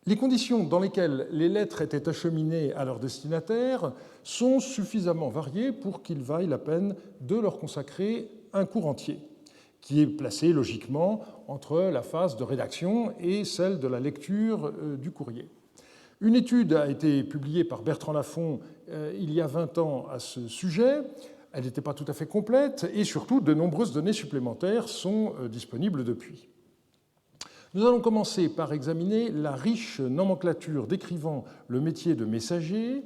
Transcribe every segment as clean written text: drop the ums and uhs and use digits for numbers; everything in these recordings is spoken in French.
Les conditions dans lesquelles les lettres étaient acheminées à leur destinataire sont suffisamment variées pour qu'il vaille la peine de leur consacrer un cours entier, qui est placé logiquement entre la phase de rédaction et celle de la lecture du courrier. Une étude a été publiée par Bertrand Lafont il y a 20 ans à ce sujet. Elle n'était pas tout à fait complète et surtout de nombreuses données supplémentaires sont disponibles depuis. Nous allons commencer par examiner la riche nomenclature décrivant le métier de messager,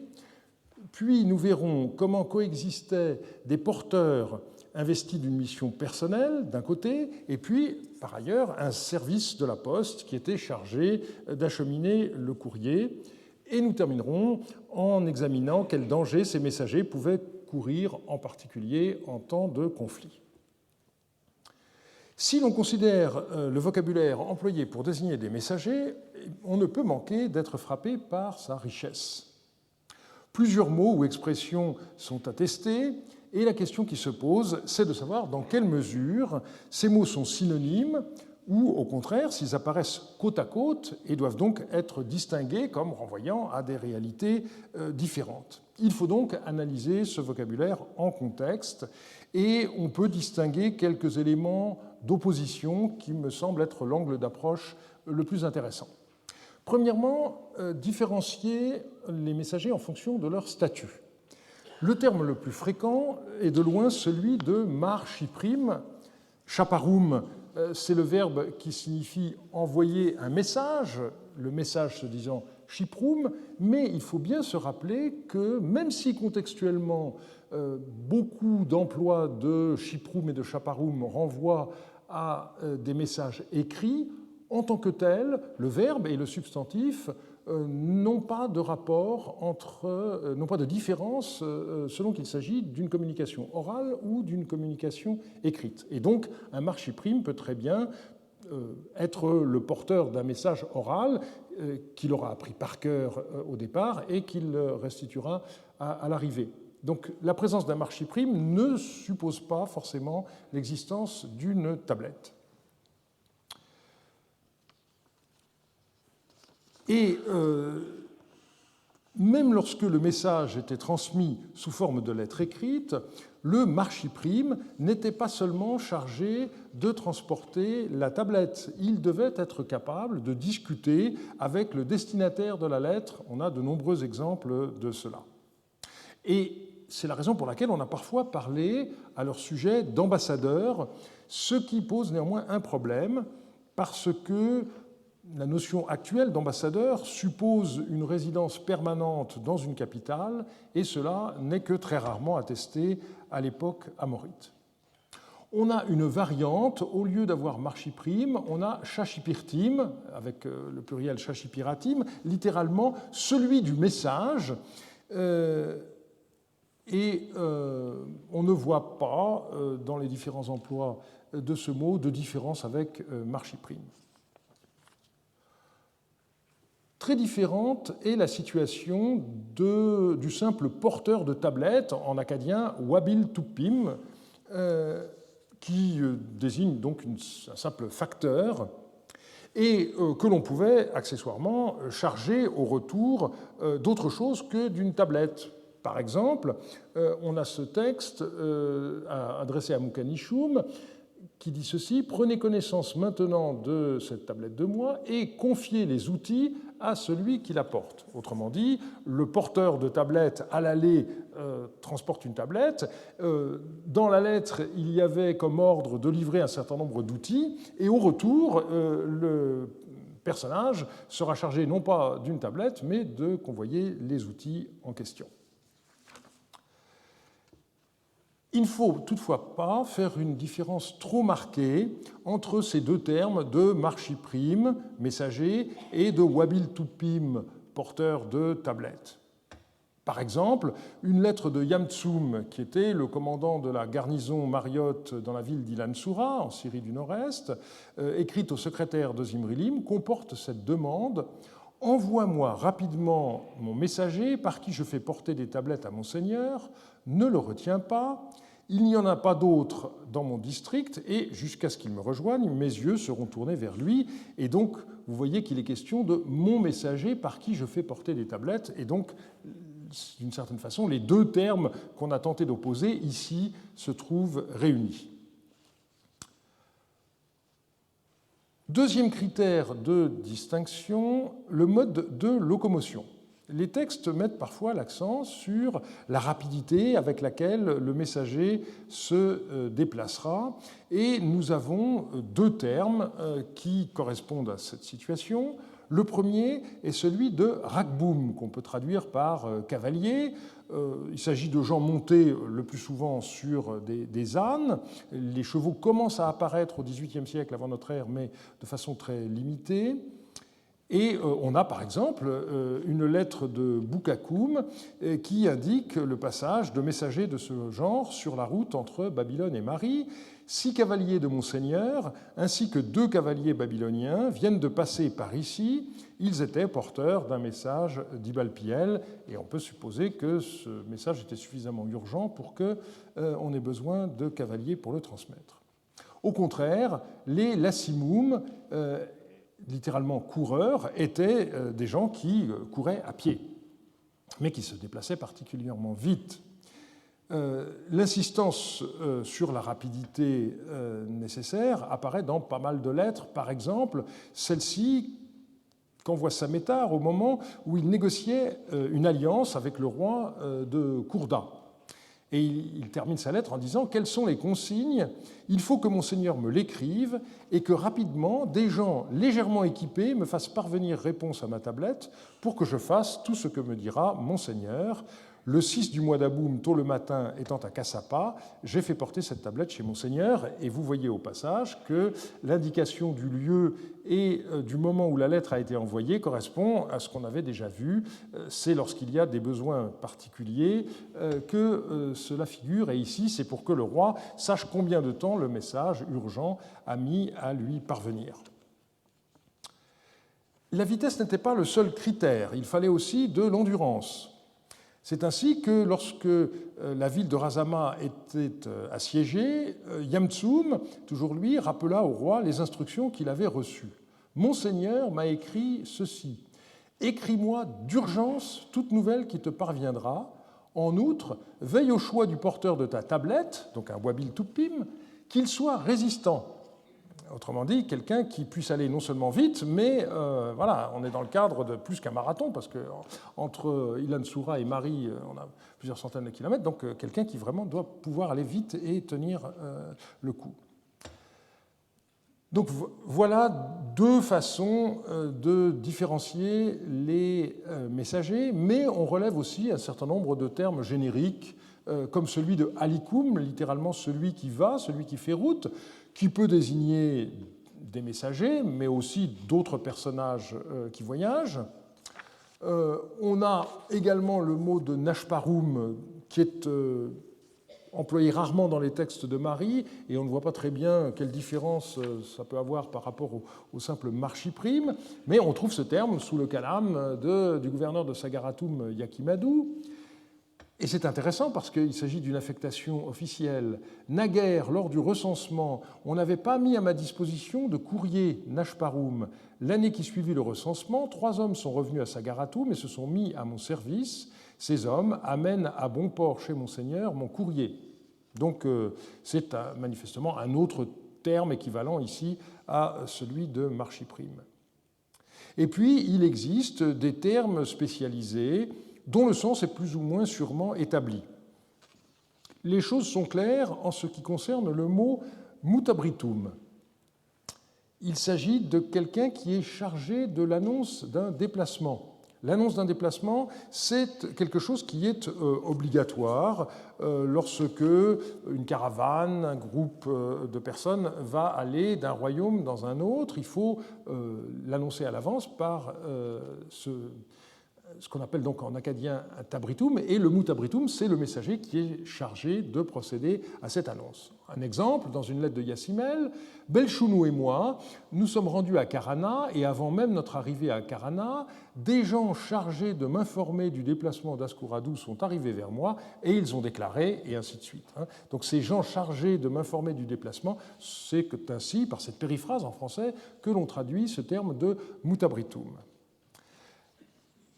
puis nous verrons comment coexistaient des porteurs investis d'une mission personnelle d'un côté, et puis par ailleurs un service de la Poste qui était chargé d'acheminer le courrier. Et nous terminerons en examinant quels dangers ces messagers pouvaient courir, en particulier en temps de conflit. Si l'on considère le vocabulaire employé pour désigner des messagers, on ne peut manquer d'être frappé par sa richesse. Plusieurs mots ou expressions sont attestés, et la question qui se pose, c'est de savoir dans quelle mesure ces mots sont synonymes ou, au contraire, s'ils apparaissent côte à côte et doivent donc être distingués comme renvoyant à des réalités différentes. Il faut donc analyser ce vocabulaire en contexte, et on peut distinguer quelques éléments d'opposition qui me semblent être l'angle d'approche le plus intéressant. Premièrement, différencier les messagers en fonction de leur statut. Le terme le plus fréquent est de loin celui de marchiprime. Chaparum, c'est le verbe qui signifie envoyer un message, le message se disant chiprum, mais il faut bien se rappeler que même si contextuellement beaucoup d'emplois de chiprum et de chaparum renvoient à des messages écrits, en tant que tel, le verbe et le substantif n'ont pas de rapport n'ont pas de différence selon qu'il s'agit d'une communication orale ou d'une communication écrite. Et donc, un marchiprime peut très bien être le porteur d'un message oral qu'il aura appris par cœur au départ et qu'il restituera à l'arrivée. Donc, la présence d'un marchiprime ne suppose pas forcément l'existence d'une tablette. Et même lorsque le message était transmis sous forme de lettre écrite, le marchiprime n'était pas seulement chargé de transporter la tablette. Il devait être capable de discuter avec le destinataire de la lettre. On a de nombreux exemples de cela. Et c'est la raison pour laquelle on a parfois parlé à leur sujet d'ambassadeurs, ce qui pose néanmoins un problème, parce que la notion actuelle d'ambassadeur suppose une résidence permanente dans une capitale, et cela n'est que très rarement attesté à l'époque amorite. On a une variante, au lieu d'avoir marchiprime, on a chachipirtim, avec le pluriel chachipiratim, littéralement celui du message, et on ne voit pas, dans les différents emplois de ce mot, de différence avec marchiprime. Très différente est la situation du simple porteur de tablette, en acadien wabil tupim, qui désigne donc un simple facteur, et que l'on pouvait accessoirement charger au retour d'autre chose que d'une tablette. Par exemple, on a ce texte adressé à Mukanishum qui dit ceci: « Prenez connaissance maintenant de cette tablette de moi et confiez les outils à celui qui la porte. » Autrement dit, le porteur de tablette à l'aller transporte une tablette. Dans la lettre, il y avait comme ordre de livrer un certain nombre d'outils, et au retour, le personnage sera chargé non pas d'une tablette, mais de convoyer les outils en question. Il ne faut toutefois pas faire une différence trop marquée entre ces deux termes de marchiprime, messager, et de wabil tupim, porteur de tablette. Par exemple, une lettre de Yamtsum, qui était le commandant de la garnison mariotte dans la ville d'Ilan-Soura, en Syrie du Nord-Est, écrite au secrétaire de Zimrilim, comporte cette demande: « Envoie-moi rapidement mon messager par qui je fais porter des tablettes à mon seigneur, ne le retiens pas. Il n'y en a pas d'autres dans mon district, et jusqu'à ce qu'il me rejoigne, mes yeux seront tournés vers lui. Et donc, vous voyez qu'il est question de mon messager par qui je fais porter des tablettes. Et donc, d'une certaine façon, les deux termes qu'on a tenté d'opposer ici se trouvent réunis. Deuxième critère de distinction, le mode de locomotion. Les textes mettent parfois l'accent sur la rapidité avec laquelle le messager se déplacera, et nous avons deux termes qui correspondent à cette situation. Le premier est celui de rakboum, qu'on peut traduire par cavalier. Il s'agit de gens montés le plus souvent sur des ânes. Les chevaux commencent à apparaître au XVIIIe siècle avant notre ère, mais de façon très limitée. Et on a par exemple une lettre de Boukakoum qui indique le passage de messagers de ce genre sur la route entre Babylone et Marie. 6 cavaliers de mon seigneur, ainsi que 2 cavaliers babyloniens, viennent de passer par ici. Ils étaient porteurs d'un message d'Ibalpiel, et on peut supposer que ce message était suffisamment urgent pour qu'on ait besoin de cavaliers pour le transmettre. Au contraire, les lassimoum, littéralement coureurs, étaient des gens qui couraient à pied, mais qui se déplaçaient particulièrement vite. L'insistance sur la rapidité nécessaire apparaît dans pas mal de lettres. Par exemple, celle-ci qu'envoie Samétar au moment où il négociait une alliance avec le roi de Kourda. Et il termine sa lettre en disant « Quelles sont les consignes ? Il faut que mon seigneur me l'écrive et que rapidement des gens légèrement équipés me fassent parvenir réponse à ma tablette pour que je fasse tout ce que me dira mon seigneur. Le 6 du mois d'Aboum, tôt le matin, étant à Kassapa, j'ai fait porter cette tablette chez mon seigneur. » Et vous voyez au passage que l'indication du lieu et du moment où la lettre a été envoyée correspond à ce qu'on avait déjà vu. C'est lorsqu'il y a des besoins particuliers que cela figure. Et ici, c'est pour que le roi sache combien de temps le message urgent a mis à lui parvenir. La vitesse n'était pas le seul critère. Il fallait aussi de l'endurance. C'est ainsi que lorsque la ville de Razama était assiégée, Yamtsoum, toujours lui, rappela au roi les instructions qu'il avait reçues. « Monseigneur m'a écrit ceci. Écris-moi d'urgence toute nouvelle qui te parviendra. En outre, veille au choix du porteur de ta tablette, donc un wabil tupim, qu'il soit résistant. » Autrement dit, quelqu'un qui puisse aller non seulement vite, mais voilà, on est dans le cadre de plus qu'un marathon, parce qu'entre Ilan Soura et Marie, on a plusieurs centaines de kilomètres, donc quelqu'un qui vraiment doit pouvoir aller vite et tenir le coup. Donc voilà deux façons de différencier les messagers, mais on relève aussi un certain nombre de termes génériques, comme celui de Alikoum, littéralement celui qui va, celui qui fait route, qui peut désigner des messagers, mais aussi d'autres personnages qui voyagent. On a également le mot de Nashparum, qui est employé rarement dans les textes de Marie, et on ne voit pas très bien quelle différence ça peut avoir par rapport au simple marchiprime, mais on trouve ce terme sous le calame du gouverneur de Sagaratum, Yakimadou. Et c'est intéressant parce qu'il s'agit d'une affectation officielle. Naguère, lors du recensement, on n'avait pas mis à ma disposition de courrier Nashparum. L'année qui suivit le recensement, 3 hommes sont revenus à Sagaratum et se sont mis à mon service. Ces hommes amènent à bon port chez Monseigneur mon courrier. Donc c'est manifestement un autre terme équivalent ici à celui de marchiprime. Et puis il existe des termes spécialisés dont le sens est plus ou moins sûrement établi. Les choses sont claires en ce qui concerne le mot mutabritum. Il s'agit de quelqu'un qui est chargé de l'annonce d'un déplacement. L'annonce d'un déplacement, c'est quelque chose qui est obligatoire lorsque une caravane, un groupe de personnes va aller d'un royaume dans un autre. Il faut l'annoncer à l'avance par ce qu'on appelle donc en acadien un tabritum, et le mutabritum, c'est le messager qui est chargé de procéder à cette annonce. Un exemple, dans une lettre de Yassimel, Belchounou et moi, nous sommes rendus à Karana, et avant même notre arrivée à Karana, des gens chargés de m'informer du déplacement d'Ascouradou sont arrivés vers moi, et ils ont déclaré, et ainsi de suite. Donc ces gens chargés de m'informer du déplacement, c'est ainsi, par cette périphrase en français, que l'on traduit ce terme de mutabritum.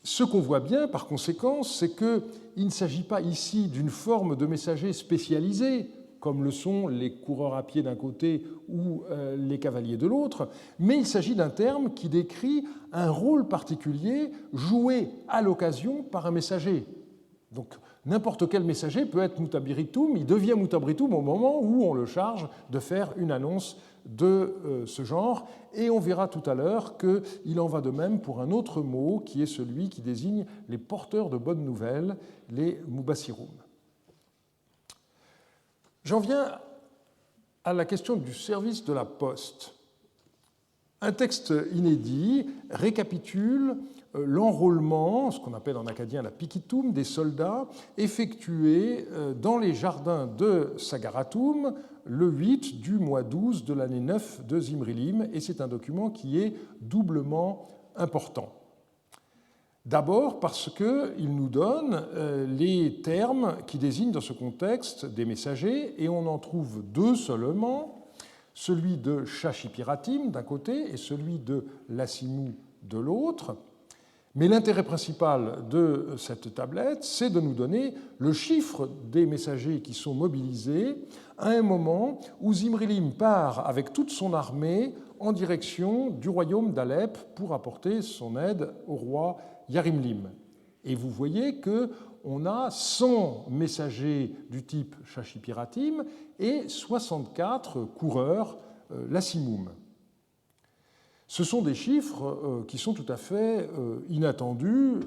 Ce qu'on voit bien, par conséquent, c'est qu'il ne s'agit pas ici d'une forme de messager spécialisé, comme le sont les coureurs à pied d'un côté ou les cavaliers de l'autre, mais il s'agit d'un terme qui décrit un rôle particulier joué à l'occasion par un messager. Donc, n'importe quel messager peut être mutabritum, il devient mutabritum au moment où on le charge de faire une annonce de ce genre, et on verra tout à l'heure qu'il en va de même pour un autre mot qui est celui qui désigne les porteurs de bonnes nouvelles, les mubassirum. J'en viens à la question du service de la poste. Un texte inédit récapitule l'enrôlement, ce qu'on appelle en acadien la piquitum, des soldats effectués dans les jardins de Sagaratum le 8 du mois 12 de l'année 9 de Zimrilim, et c'est un document qui est doublement important. D'abord parce qu'il nous donne les termes qui désignent dans ce contexte des messagers, et on en trouve deux seulement, celui de Shashipiratim d'un côté et celui de Lasimou de l'autre. Mais l'intérêt principal de cette tablette, c'est de nous donner le chiffre des messagers qui sont mobilisés à un moment où Zimrilim part avec toute son armée en direction du royaume d'Alep pour apporter son aide au roi Yarimlim. Et vous voyez qu'on a 100 messagers du type Shashipiratim et 64 coureurs Lassimum. Ce sont des chiffres qui sont tout à fait inattendus.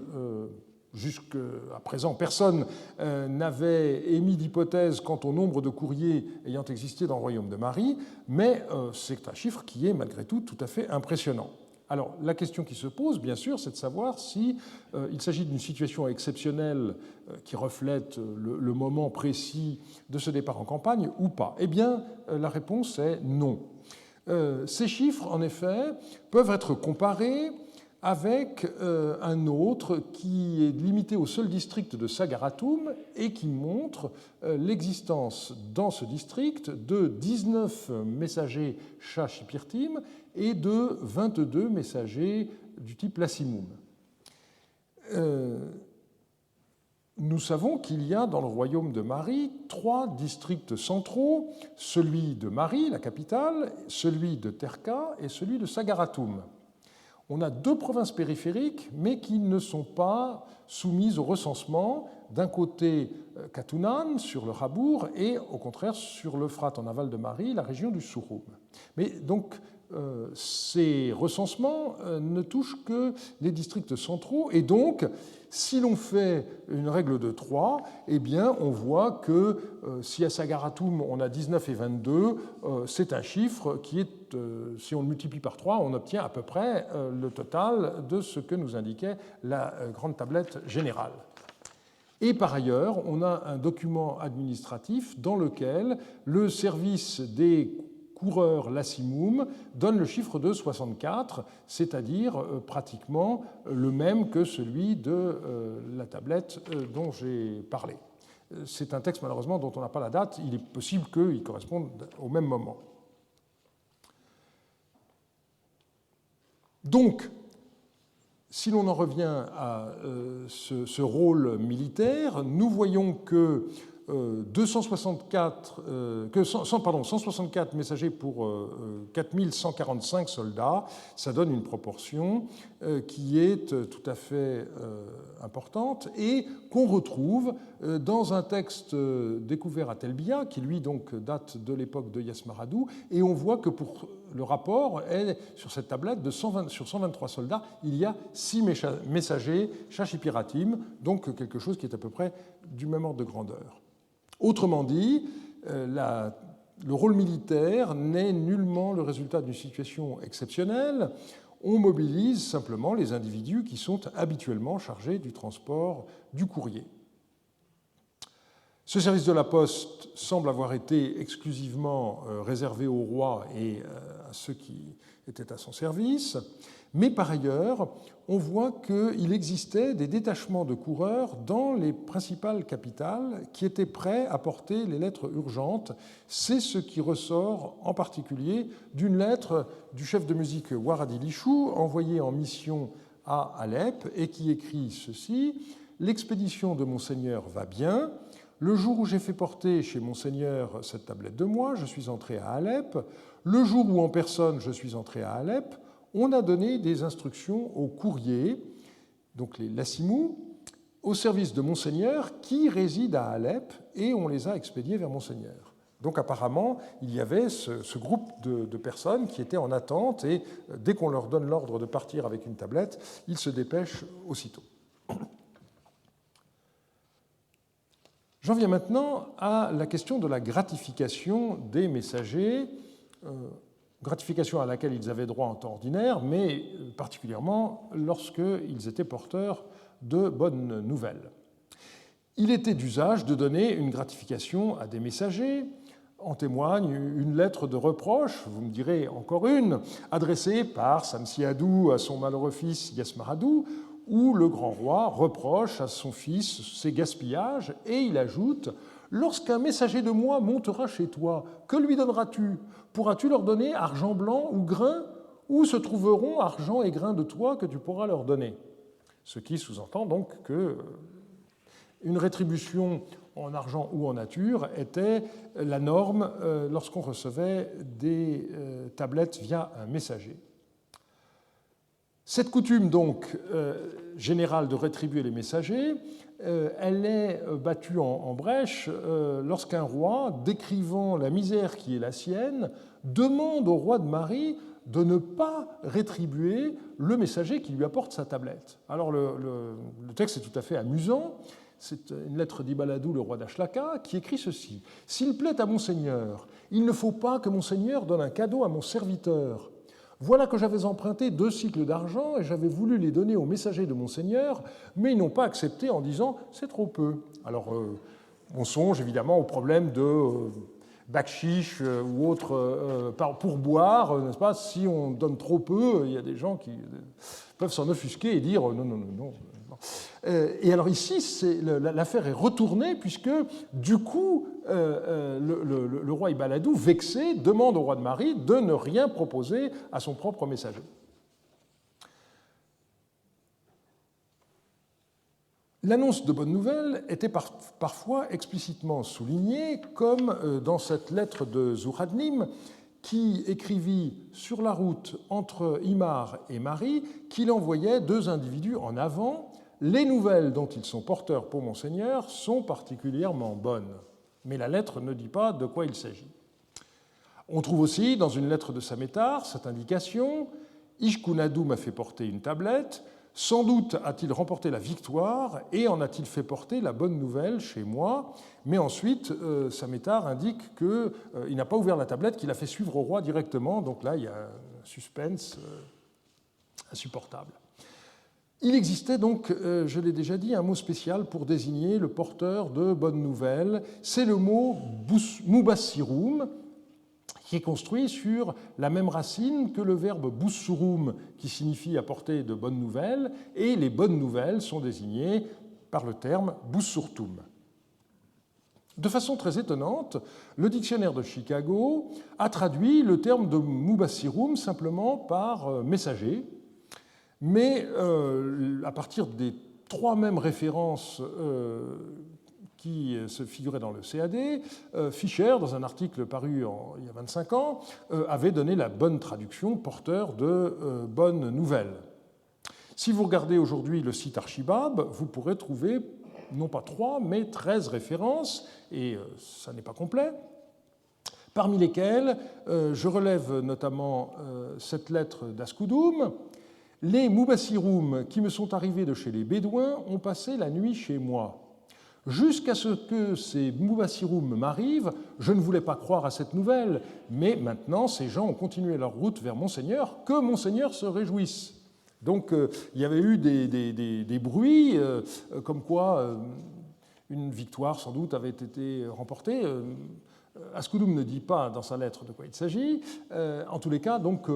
Jusqu'à présent, personne n'avait émis d'hypothèse quant au nombre de courriers ayant existé dans le royaume de Marie, mais c'est un chiffre qui est malgré tout tout à fait impressionnant. Alors, la question qui se pose, bien sûr, c'est de savoir s'il s'agit d'une situation exceptionnelle qui reflète le moment précis de ce départ en campagne ou pas. Eh bien, la réponse est non. Ces chiffres, en effet, peuvent être comparés avec un autre qui est limité au seul district de Sagaratum et qui montre l'existence dans ce district de 19 messagers Shashipirtim et de 22 messagers du type Lassimum. Nous savons qu'il y a dans le royaume de Marie 3 districts centraux, celui de Marie, la capitale, celui de Terka et celui de Sagaratum. On a 2 provinces périphériques, mais qui ne sont pas soumises au recensement. D'un côté, Katunan, sur le Rabour, et au contraire, sur l'Euphrate, en aval de Marie, la région du Souroum. Mais donc, ces recensements ne touchent que les districts centraux, et donc, si l'on fait une règle de 3, eh bien, on voit que si à Sagaratum on a 19 et 22, c'est un chiffre qui est, si on le multiplie par 3, on obtient à peu près le total de ce que nous indiquait la grande tablette générale. Et par ailleurs, on a un document administratif dans lequel le service des coureurs Lassimum donne le chiffre de 64, c'est-à-dire pratiquement le même que celui de la tablette dont j'ai parlé. C'est un texte malheureusement dont on n'a pas la date, il est possible qu'il corresponde au même moment. Donc, si l'on en revient à ce rôle militaire, nous voyons que 164 messagers pour 4145 soldats, ça donne une proportion qui est tout à fait importante et qu'on retrouve dans un texte découvert à Telbia, qui lui donc date de l'époque de Yasmaradou, et on voit que pour le rapport est sur cette tablette sur 123 soldats, il y a 6 messagers Shashipiratim, donc quelque chose qui est à peu près du même ordre de grandeur. Autrement dit, le rôle militaire n'est nullement le résultat d'une situation exceptionnelle. on mobilise simplement les individus qui sont habituellement chargés du transport du courrier. Ce service de la poste semble avoir été exclusivement réservé au roi et à ceux qui étaient à son service, mais par ailleurs, on voit qu'il existait des détachements de coureurs dans les principales capitales qui étaient prêts à porter les lettres urgentes. C'est ce qui ressort en particulier d'une lettre du chef de musique Waradi Lichou, envoyée en mission à Alep, et qui écrit ceci: « L'expédition de Monseigneur va bien. Le jour où j'ai fait porter chez Monseigneur cette tablette de moi, je suis entré à Alep. Le jour où en personne je suis entré à Alep, on a donné des instructions au courrier, donc les lassimous, au service de Monseigneur qui réside à Alep, et on les a expédiés vers Monseigneur. » Donc apparemment, il y avait ce groupe de personnes qui étaient en attente, et dès qu'on leur donne l'ordre de partir avec une tablette, ils se dépêchent aussitôt. J'en viens maintenant à la question de la gratification des messagers, gratification à laquelle ils avaient droit en temps ordinaire, mais particulièrement lorsqu'ils étaient porteurs de bonnes nouvelles. Il était d'usage de donner une gratification à des messagers. En témoigne une lettre de reproche, vous me direz encore une, adressée par Samsiadou à son malheureux fils Yasmaradou, où le grand roi reproche à son fils ses gaspillages, et il ajoute « Lorsqu'un messager de moi montera chez toi, que lui donneras-tu? Pourras-tu leur donner argent blanc ou grain? Où se trouveront argent et grain de toi que tu pourras leur donner ?» Ce qui sous-entend donc qu'une rétribution en argent ou en nature était la norme lorsqu'on recevait des tablettes via un messager. Cette coutume donc générale de rétribuer les messagers, elle est battue en brèche lorsqu'un roi, décrivant la misère qui est la sienne, demande au roi de Mari de ne pas rétribuer le messager qui lui apporte sa tablette. Alors le texte est tout à fait amusant. C'est une lettre d'Ibaladou, le roi d'Ashlaka, qui écrit ceci: « S'il plaît à Monseigneur, il ne faut pas que Monseigneur donne un cadeau à mon serviteur. Voilà que j'avais emprunté 2 cycles d'argent et j'avais voulu les donner aux messagers de Monseigneur, mais ils n'ont pas accepté en disant « c'est trop peu ». Alors, on songe évidemment au problème de bakshish ou autre pourboire, n'est-ce pas? Si on donne trop peu, il y a des gens qui peuvent s'en offusquer et dire « non, non, non, non ». Et alors ici, l'affaire est retournée puisque du coup, le roi Ibaladou, vexé, demande au roi de Mari de ne rien proposer à son propre messager. L'annonce de bonnes nouvelles était parfois explicitement soulignée, comme dans cette lettre de Zouradnim, qui écrivit sur la route entre Imar et Mari qu'il envoyait 2 individus en avant. Les nouvelles dont ils sont porteurs pour Monseigneur sont particulièrement bonnes, mais la lettre ne dit pas de quoi il s'agit. On trouve aussi dans une lettre de Samétar cette indication: Ishkunadou m'a fait porter une tablette, sans doute a-t-il remporté la victoire et en a-t-il fait porter la bonne nouvelle chez moi. Mais ensuite, Samétar indique qu'il n'a pas ouvert la tablette, qu'il a fait suivre au roi directement, donc là il y a un suspense insupportable. Il existait donc, je l'ai déjà dit, un mot spécial pour désigner le porteur de bonnes nouvelles. C'est le mot mubassirum, qui est construit sur la même racine que le verbe bussurum, qui signifie apporter de bonnes nouvelles, et les bonnes nouvelles sont désignées par le terme bussurtum. De façon très étonnante, le dictionnaire de Chicago a traduit le terme de mubassirum simplement par messager, mais à partir des 3 mêmes références qui se figuraient dans le CAD, Fischer, dans un article paru il y a 25 ans, avait donné la bonne traduction, porteur de bonnes nouvelles. Si vous regardez aujourd'hui le site Archibab, vous pourrez trouver non pas 3, mais 13 références, et ça n'est pas complet, parmi lesquelles je relève notamment cette lettre d'Askoudoum. Les Mubassirum qui me sont arrivés de chez les Bédouins ont passé la nuit chez moi. Jusqu'à ce que ces Mubassirum m'arrivent, je ne voulais pas croire à cette nouvelle, mais maintenant ces gens ont continué leur route vers Monseigneur, que Monseigneur se réjouisse. Donc il y avait eu des bruits comme quoi une victoire sans doute avait été remportée. Askoudoum ne dit pas dans sa lettre de quoi il s'agit. En tous les cas, donc,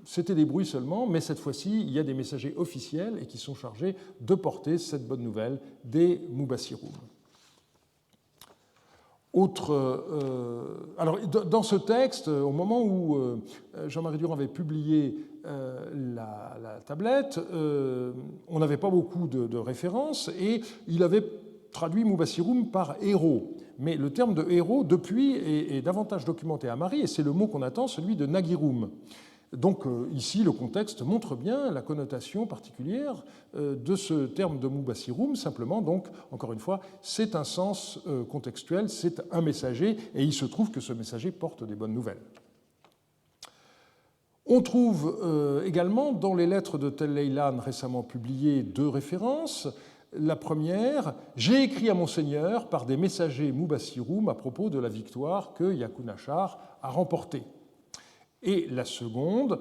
c'était des bruits seulement, mais cette fois-ci, il y a des messagers officiels et qui sont chargés de porter cette bonne nouvelle des Mubassirum. Alors, dans ce texte, au moment où Jean-Marie Durand avait publié la tablette, on n'avait pas beaucoup de références et il avait traduit Mubassirum par héros. Mais le terme de héros, depuis, est davantage documenté à Mari, et c'est le mot qu'on attend, celui de Nagirum. Donc ici, le contexte montre bien la connotation particulière de ce terme de Mubassirum. Simplement, donc, encore une fois, c'est un sens contextuel, c'est un messager, et il se trouve que ce messager porte des bonnes nouvelles. On trouve également dans les lettres de Tel Leilan récemment publiées 2 références. La première, j'ai écrit à Monseigneur par des messagers Mubassirum à propos de la victoire que Yakunachar a remportée. Et la seconde,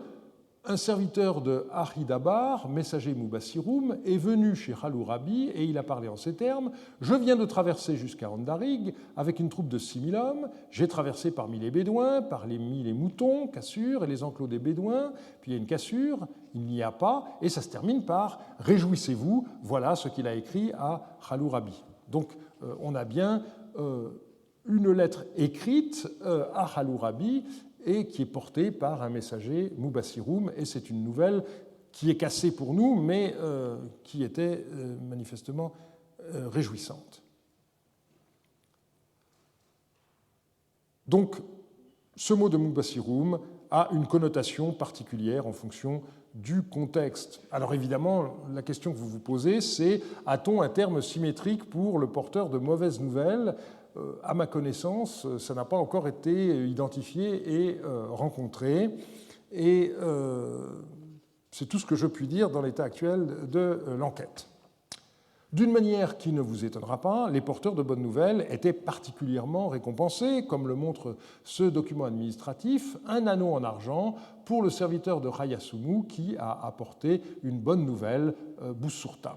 un serviteur de Aridabar, messager Mubassirum, est venu chez Khalourabi et il a parlé en ces termes: je viens de traverser jusqu'à Andarig avec une troupe de 6000 hommes. J'ai traversé parmi les Bédouins, parmi les moutons, cassures et les enclos des Bédouins. Puis il y a une cassure, il n'y a pas, et ça se termine par réjouissez-vous. Voilà ce qu'il a écrit à Khalourabi. Donc on a bien une lettre écrite à Khalourabi et qui est portée par un messager Mubassirum, et c'est une nouvelle qui est cassée pour nous, mais qui était manifestement réjouissante. Donc, ce mot de Mubassirum a une connotation particulière en fonction du contexte. Alors évidemment, la question que vous vous posez, c'est: a-t-on un terme symétrique pour le porteur de mauvaises nouvelles ? À ma connaissance, ça n'a pas encore été identifié et rencontré. Et c'est tout ce que je puis dire dans l'état actuel de l'enquête. D'une manière qui ne vous étonnera pas, les porteurs de bonnes nouvelles étaient particulièrement récompensés, comme le montre ce document administratif, un anneau en argent pour le serviteur de Rayasumu qui a apporté une bonne nouvelle, Boussourtam.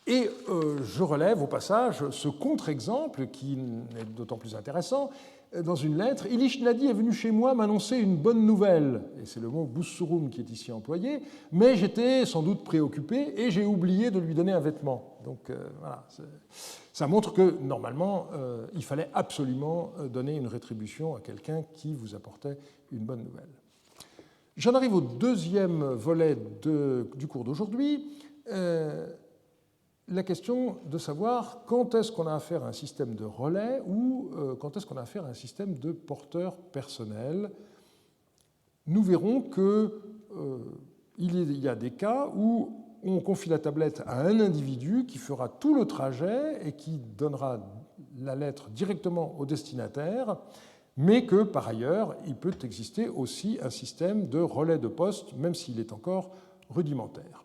Et je relève au passage ce contre-exemple qui est d'autant plus intéressant. Dans une lettre, Ilish Nadi est venu chez moi m'annoncer une bonne nouvelle, et c'est le mot Boussurum qui est ici employé, mais j'étais sans doute préoccupé et j'ai oublié de lui donner un vêtement. Donc voilà, ça montre que normalement, il fallait absolument donner une rétribution à quelqu'un qui vous apportait une bonne nouvelle. J'en arrive au deuxième volet du cours d'aujourd'hui. La question de savoir quand est-ce qu'on a affaire à un système de relais ou quand est-ce qu'on a affaire à un système de porteur personnel. Nous verrons qu'il y a des cas où on confie la tablette à un individu qui fera tout le trajet et qui donnera la lettre directement au destinataire, mais que par ailleurs, il peut exister aussi un système de relais de poste, même s'il est encore rudimentaire.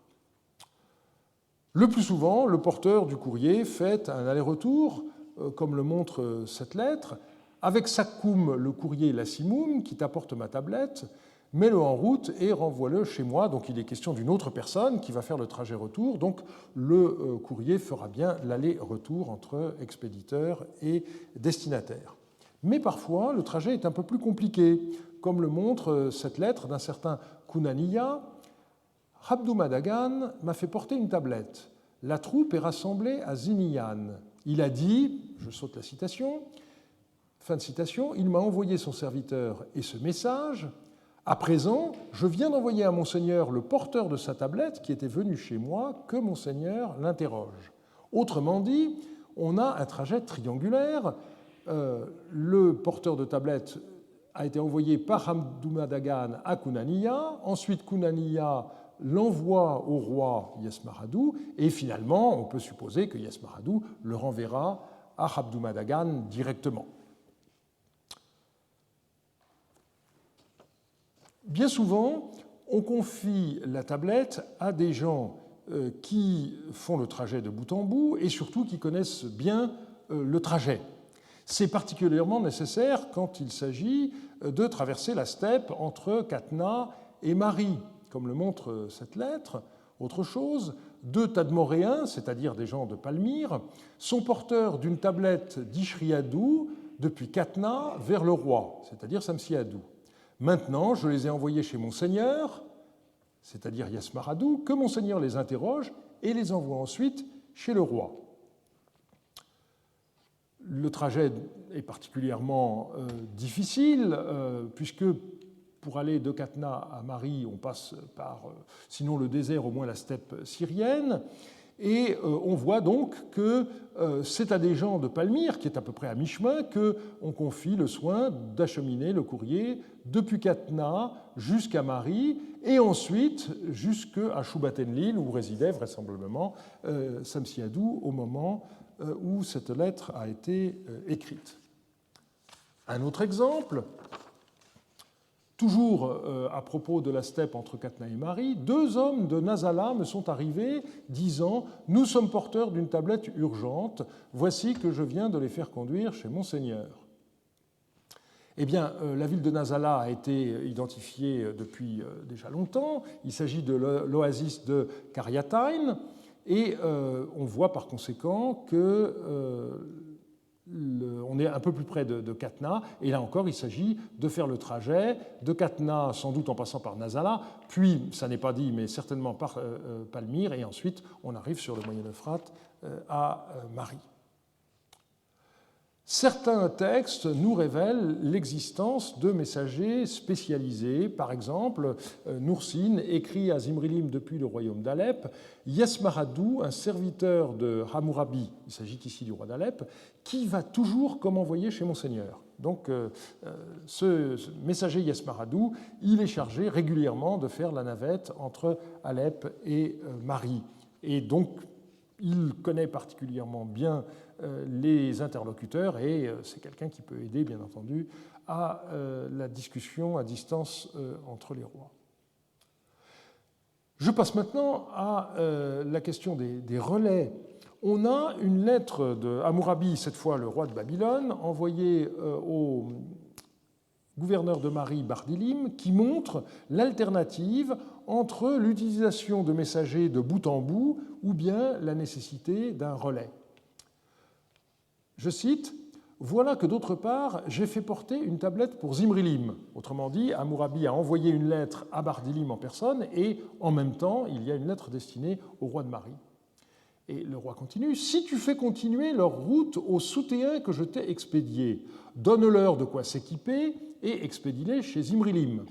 Le plus souvent, le porteur du courrier fait un aller-retour, comme le montre cette lettre, avec Sakkoum, le courrier Lassimum, qui t'apporte ma tablette, mets-le en route et renvoie-le chez moi. Donc il est question d'une autre personne qui va faire le trajet retour. Donc le courrier fera bien l'aller-retour entre expéditeur et destinataire. Mais parfois, le trajet est un peu plus compliqué, comme le montre cette lettre d'un certain Kunaniya. Abdoumadagan m'a fait porter une tablette. La troupe est rassemblée à Ziniyan. Il a dit, je saute la citation, fin de citation, il m'a envoyé son serviteur et ce message. À présent, je viens d'envoyer à Monseigneur le porteur de sa tablette qui était venu chez moi, que Monseigneur l'interroge. Autrement dit, on a un trajet triangulaire. Le porteur de tablette a été envoyé par Abdoumadagan à Kunaniya. Ensuite, Kunaniya l'envoie au roi Yesmaradou, et finalement, on peut supposer que Yesmaradou le renverra à Abdoumadagan directement. Bien souvent, on confie la tablette à des gens qui font le trajet de bout en bout et surtout qui connaissent bien le trajet. C'est particulièrement nécessaire quand il s'agit de traverser la steppe entre Catna et Mari, comme le montre cette lettre. Autre chose, 2 Tadmoréens, c'est-à-dire des gens de Palmyre, sont porteurs d'une tablette d'Ishriadou depuis Catna vers le roi, c'est-à-dire Samsiadou. Maintenant, je les ai envoyés chez Monseigneur, c'est-à-dire Yasmaradou, que Monseigneur les interroge et les envoie ensuite chez le roi. Le trajet est particulièrement difficile, puisque pour aller de Catna à Mari, on passe par, sinon le désert, au moins la steppe syrienne. Et on voit donc que c'est à des gens de Palmyre, qui est à peu près à mi-chemin, qu'on confie le soin d'acheminer le courrier depuis Catna jusqu'à Mari, et ensuite jusqu'à Shubat-Enlil, où résidait vraisemblablement Samsiadou au moment où cette lettre a été écrite. Un autre exemple, toujours à propos de la steppe entre Catna et Mari, 2 hommes de Nazala me sont arrivés disant « Nous sommes porteurs d'une tablette urgente, voici que je viens de les faire conduire chez Monseigneur. » Eh bien, la ville de Nazala a été identifiée depuis déjà longtemps. Il s'agit de l'oasis de Karyatayn, et on voit par conséquent que on est un peu plus près de Catna, et là encore, il s'agit de faire le trajet de Catna, sans doute en passant par Nazala, puis, ça n'est pas dit, mais certainement par Palmyre, et ensuite on arrive sur le Moyen-Euphrate à Mari. Certains textes nous révèlent l'existence de messagers spécialisés. Par exemple, Noursin écrit à Zimrilim depuis le royaume d'Alep, Yasmaradou, un serviteur de Hammurabi, il s'agit ici du roi d'Alep, qui va toujours comme envoyé chez Monseigneur. Donc ce messager Yasmaradou, il est chargé régulièrement de faire la navette entre Alep et Mari. Et donc il connaît particulièrement bien les interlocuteurs et c'est quelqu'un qui peut aider, bien entendu, à la discussion à distance entre les rois. Je passe maintenant à la question des relais. On a une lettre de Hammurabi, cette fois le roi de Babylone, envoyée au gouverneur de Mari, Bardilim, qui montre l'alternative entre l'utilisation de messagers de bout en bout ou bien la nécessité d'un relais. Je cite, « Voilà que d'autre part, j'ai fait porter une tablette pour Zimrilim. » Autrement dit, Hammurabi a envoyé une lettre à Bardilim en personne et en même temps, il y a une lettre destinée au roi de Mari. Et le roi continue, « Si tu fais continuer leur route aux soutéens que je t'ai expédiés, donne-leur de quoi s'équiper et expédie-les chez Zimrilim.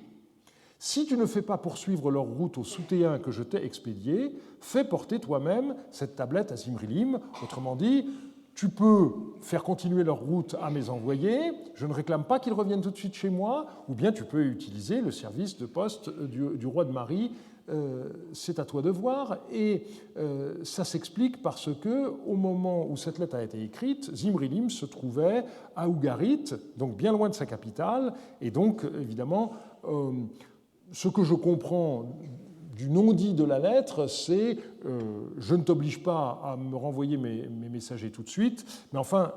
Si tu ne fais pas poursuivre leur route aux soutéens que je t'ai expédiés, fais porter toi-même cette tablette à Zimrilim. » Autrement dit, tu peux faire continuer leur route à mes envoyés, je ne réclame pas qu'ils reviennent tout de suite chez moi, ou bien tu peux utiliser le service de poste du roi de Mari, c'est à toi de voir. Et ça s'explique parce que, au moment où cette lettre a été écrite, Zimrilim se trouvait à Ougarit, donc bien loin de sa capitale, et donc évidemment, ce que je comprends du non-dit de la lettre, c'est je ne t'oblige pas à me renvoyer mes messagers tout de suite, mais enfin,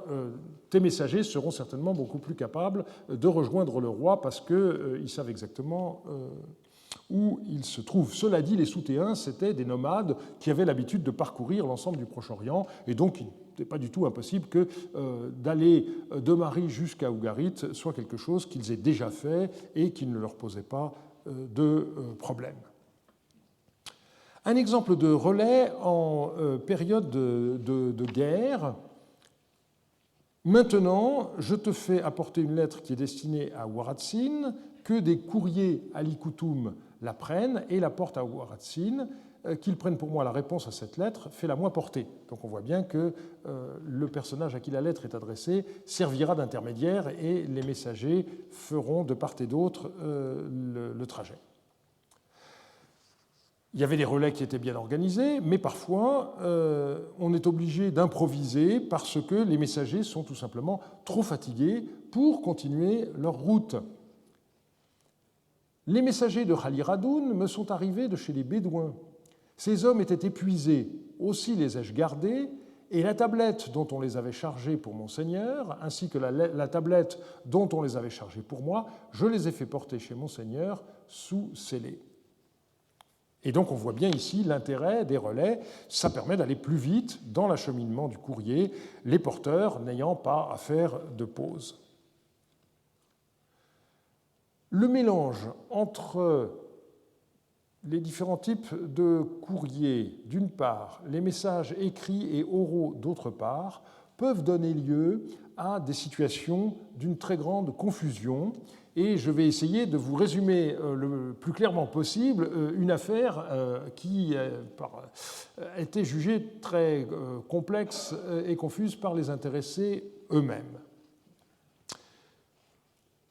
tes messagers seront certainement beaucoup plus capables de rejoindre le roi parce qu'ils savent exactement où il se trouve. Cela dit, les soutéens, c'était des nomades qui avaient l'habitude de parcourir l'ensemble du Proche-Orient, et donc il n'était pas du tout impossible que d'aller de Mari jusqu'à Ougarit soit quelque chose qu'ils aient déjà fait et qui ne leur posait pas de problème. Un exemple de relais en période de guerre. Maintenant, je te fais apporter une lettre qui est destinée à Ouaratsin, que des courriers à l'Ikoutoum la prennent et la portent à Ouaratsin, qu'ils prennent pour moi la réponse à cette lettre, fais-la moi porter. Donc on voit bien que le personnage à qui la lettre est adressée servira d'intermédiaire et les messagers feront de part et d'autre le trajet. Il y avait des relais qui étaient bien organisés, mais parfois on est obligé d'improviser parce que les messagers sont tout simplement trop fatigués pour continuer leur route. Les messagers de Khalil Radoun me sont arrivés de chez les Bédouins. Ces hommes étaient épuisés, aussi les ai-je gardés, et la tablette dont on les avait chargés pour Monseigneur, ainsi que la tablette dont on les avait chargés pour moi, je les ai fait porter chez Monseigneur sous scellé. Et donc on voit bien ici l'intérêt des relais, ça permet d'aller plus vite dans l'acheminement du courrier, les porteurs n'ayant pas à faire de pause. Le mélange entre les différents types de courriers, d'une part, les messages écrits et oraux, d'autre part, peuvent donner lieu à des situations d'une très grande confusion. Et je vais essayer de vous résumer le plus clairement possible une affaire qui a été jugée très complexe et confuse par les intéressés eux-mêmes.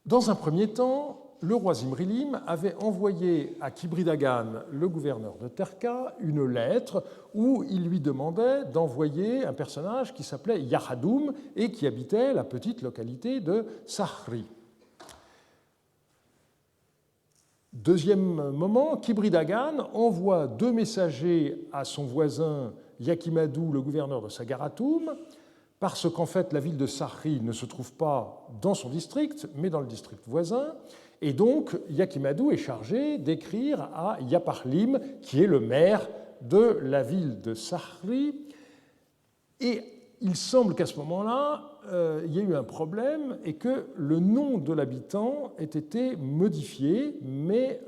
Dans un premier temps, le roi Zimrilim avait envoyé à Kibri Dagan, le gouverneur de Terka, une lettre où il lui demandait d'envoyer un personnage qui s'appelait Yahadoum et qui habitait la petite localité de Sahri. Deuxième moment, Kibri Dagan envoie 2 messagers à son voisin Yakimadou, le gouverneur de Sagaratoum, parce qu'en fait la ville de Sahri ne se trouve pas dans son district, mais dans le district voisin. Et donc, Yakimadou est chargé d'écrire à Yaparlim, qui est le maire de la ville de Sahri. Et il semble qu'à ce moment-là, il y a eu un problème et que le nom de l'habitant ait été modifié, mais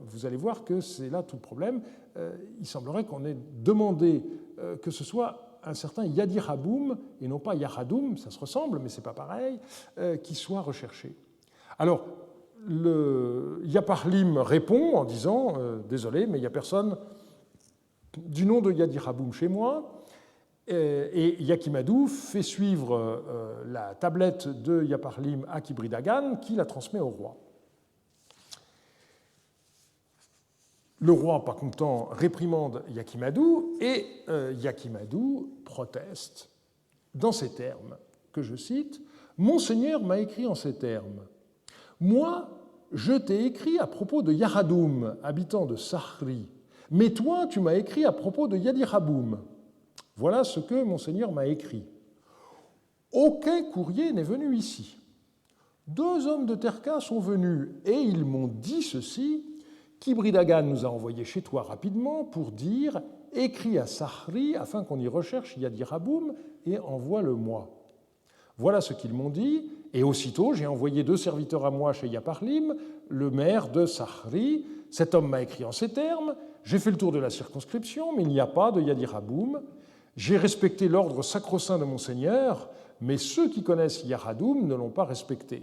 vous allez voir que c'est là tout le problème. Il semblerait qu'on ait demandé que ce soit un certain Yadiraboum, et non pas Yahadoum, ça se ressemble, mais ce n'est pas pareil, qui soit recherché. Alors, le Yaparlim répond en disant « Désolé, mais il n'y a personne du nom de Yadiraboum chez moi ». Et Yakimadou fait suivre la tablette de Yaparlim à Kibri Dagan, qui la transmet au roi. Le roi, pas content, réprimande Yakimadou, et Yakimadou proteste dans ces termes, que je cite, « Monseigneur m'a écrit en ces termes. Moi, je t'ai écrit à propos de Yahadoum, habitant de Sahri, mais toi, tu m'as écrit à propos de Yadiraboum. Voilà ce que Monseigneur m'a écrit. Aucun courrier n'est venu ici. 2 hommes de Terka sont venus et ils m'ont dit ceci, Kibri Dagan nous a envoyé chez toi rapidement pour dire « Écris à Sahri afin qu'on y recherche Yadiraboum et envoie-le-moi. » Voilà ce qu'ils m'ont dit, et aussitôt j'ai envoyé 2 serviteurs à moi chez Yaparlim, le maire de Sahri. Cet homme m'a écrit en ces termes, j'ai fait le tour de la circonscription, mais il n'y a pas de Yadiraboum. J'ai respecté l'ordre sacro-saint de Monseigneur, mais ceux qui connaissent Yahadoum ne l'ont pas respecté.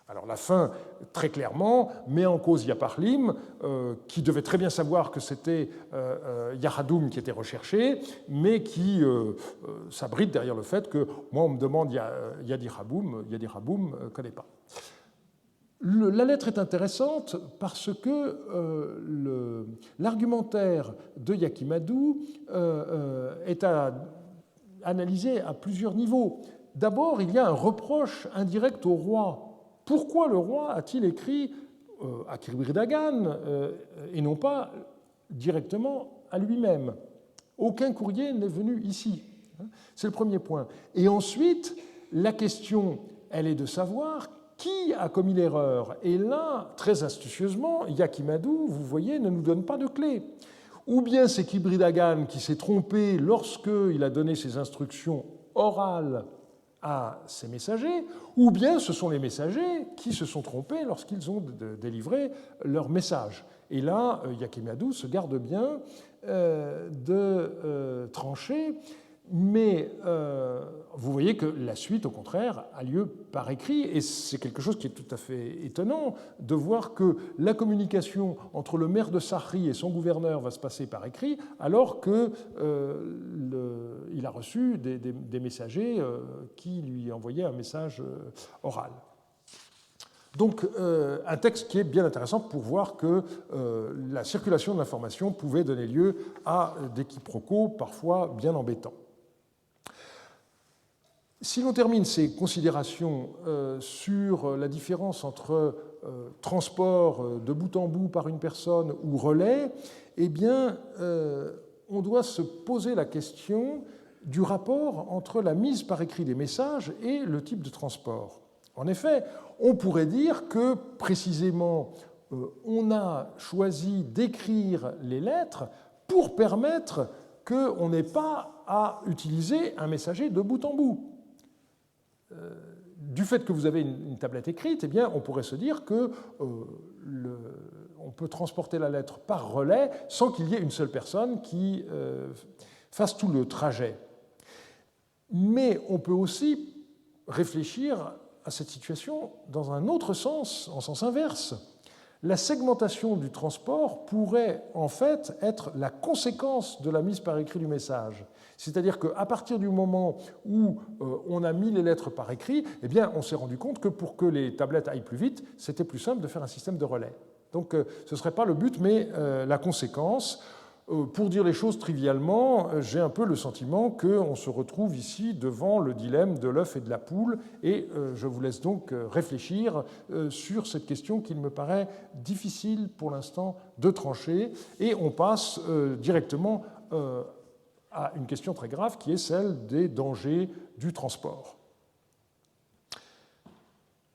Alors la fin, très clairement, met en cause Yaparlim, qui devait très bien savoir que c'était Yahadoum qui était recherché, mais qui s'abrite derrière le fait que moi on me demande Yadiraboum ne connaît pas. La lettre est intéressante parce que l'argumentaire de Yakimadou est analysé à plusieurs niveaux. D'abord, il y a un reproche indirect au roi. Pourquoi le roi a-t-il écrit à Kibri Dagan et non pas directement à lui-même? Aucun courrier n'est venu ici. C'est le premier point. Et ensuite, la question, elle est de savoir qui a commis l'erreur. Et là, très astucieusement, Yakimadou, vous voyez, ne nous donne pas de clé. Ou bien c'est Kibri Dagan qui s'est trompé lorsqu'il a donné ses instructions orales à ses messagers, ou bien ce sont les messagers qui se sont trompés lorsqu'ils ont délivré leur message. Et là, Yakimadou se garde bien de trancher, mais vous voyez que la suite, au contraire, a lieu par écrit, et c'est quelque chose qui est tout à fait étonnant de voir que la communication entre le maire de Sahri et son gouverneur va se passer par écrit, alors qu'il a reçu des messagers qui lui envoyaient un message oral. Donc un texte qui est bien intéressant pour voir que la circulation de l'information pouvait donner lieu à des quiproquos parfois bien embêtants. Si l'on termine ces considérations sur la différence entre transport de bout en bout par une personne ou relais, eh bien, on doit se poser la question du rapport entre la mise par écrit des messages et le type de transport. En effet, on pourrait dire que précisément on a choisi d'écrire les lettres pour permettre qu'on n'ait pas à utiliser un messager de bout en bout. Du fait que vous avez une tablette écrite, eh bien, on pourrait se dire que on peut transporter la lettre par relais sans qu'il y ait une seule personne qui fasse tout le trajet. Mais on peut aussi réfléchir à cette situation dans un autre sens, en sens inverse. La segmentation du transport pourrait en fait être la conséquence de la mise par écrit du message. C'est-à-dire qu'à partir du moment où on a mis les lettres par écrit, eh bien, on s'est rendu compte que pour que les tablettes aillent plus vite, c'était plus simple de faire un système de relais. Donc ce ne serait pas le but, mais la conséquence. Pour dire les choses trivialement, j'ai un peu le sentiment qu'on se retrouve ici devant le dilemme de l'œuf et de la poule, et je vous laisse donc réfléchir sur cette question qu'il me paraît difficile pour l'instant de trancher, et on passe directement à une question très grave qui est celle des dangers du transport.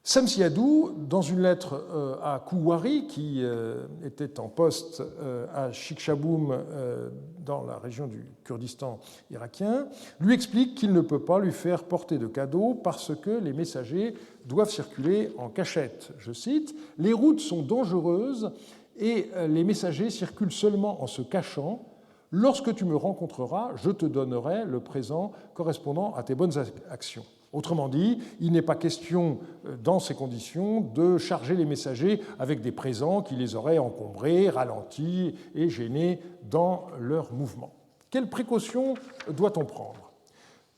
Samsiadou, dans une lettre à Kouwari, qui était en poste à Chikshaboum, dans la région du Kurdistan irakien, lui explique qu'il ne peut pas lui faire porter de cadeaux parce que les messagers doivent circuler en cachette. Je cite, « Les routes sont dangereuses et les messagers circulent seulement en se cachant. Lorsque tu me rencontreras, je te donnerai le présent correspondant à tes bonnes actions. » Autrement dit, il n'est pas question, dans ces conditions, de charger les messagers avec des présents qui les auraient encombrés, ralentis et gênés dans leur mouvement. Quelles précautions doit-on prendre ?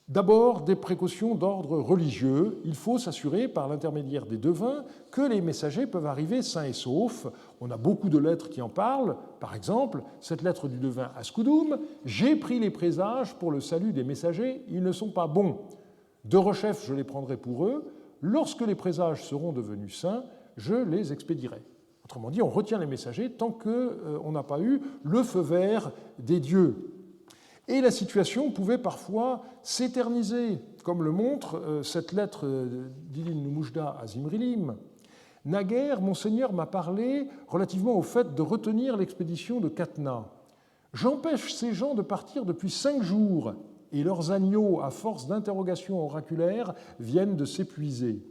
D'abord, des précautions d'ordre religieux. Il faut s'assurer, par l'intermédiaire des devins, que les messagers peuvent arriver sains et saufs. On a beaucoup de lettres qui en parlent. Par exemple, cette lettre du devin Askoudoum, « J'ai pris les présages pour le salut des messagers, ils ne sont pas bons. De rechef, je les prendrai pour eux. Lorsque les présages seront devenus saints, je les expédierai. » Autrement dit, on retient les messagers tant qu'on n'a pas eu le feu vert des dieux. Et la situation pouvait parfois s'éterniser, comme le montre cette lettre d'Ilin Numujda à Zimrilim. « Naguère, mon Seigneur m'a parlé relativement au fait de retenir l'expédition de Katna. J'empêche ces gens de partir depuis 5 jours. Et leurs agneaux, à force d'interrogations oraculaires, viennent de s'épuiser.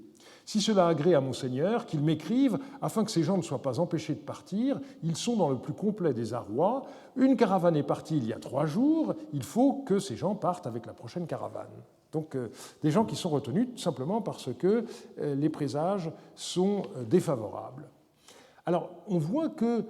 Si cela agrée à Monseigneur, qu'il m'écrive, afin que ces gens ne soient pas empêchés de partir, ils sont dans le plus complet désarroi. Une caravane est partie il y a 3 jours, il faut que ces gens partent avec la prochaine caravane. » Donc des gens qui sont retenus tout simplement parce que les présages sont défavorables. Alors on voit que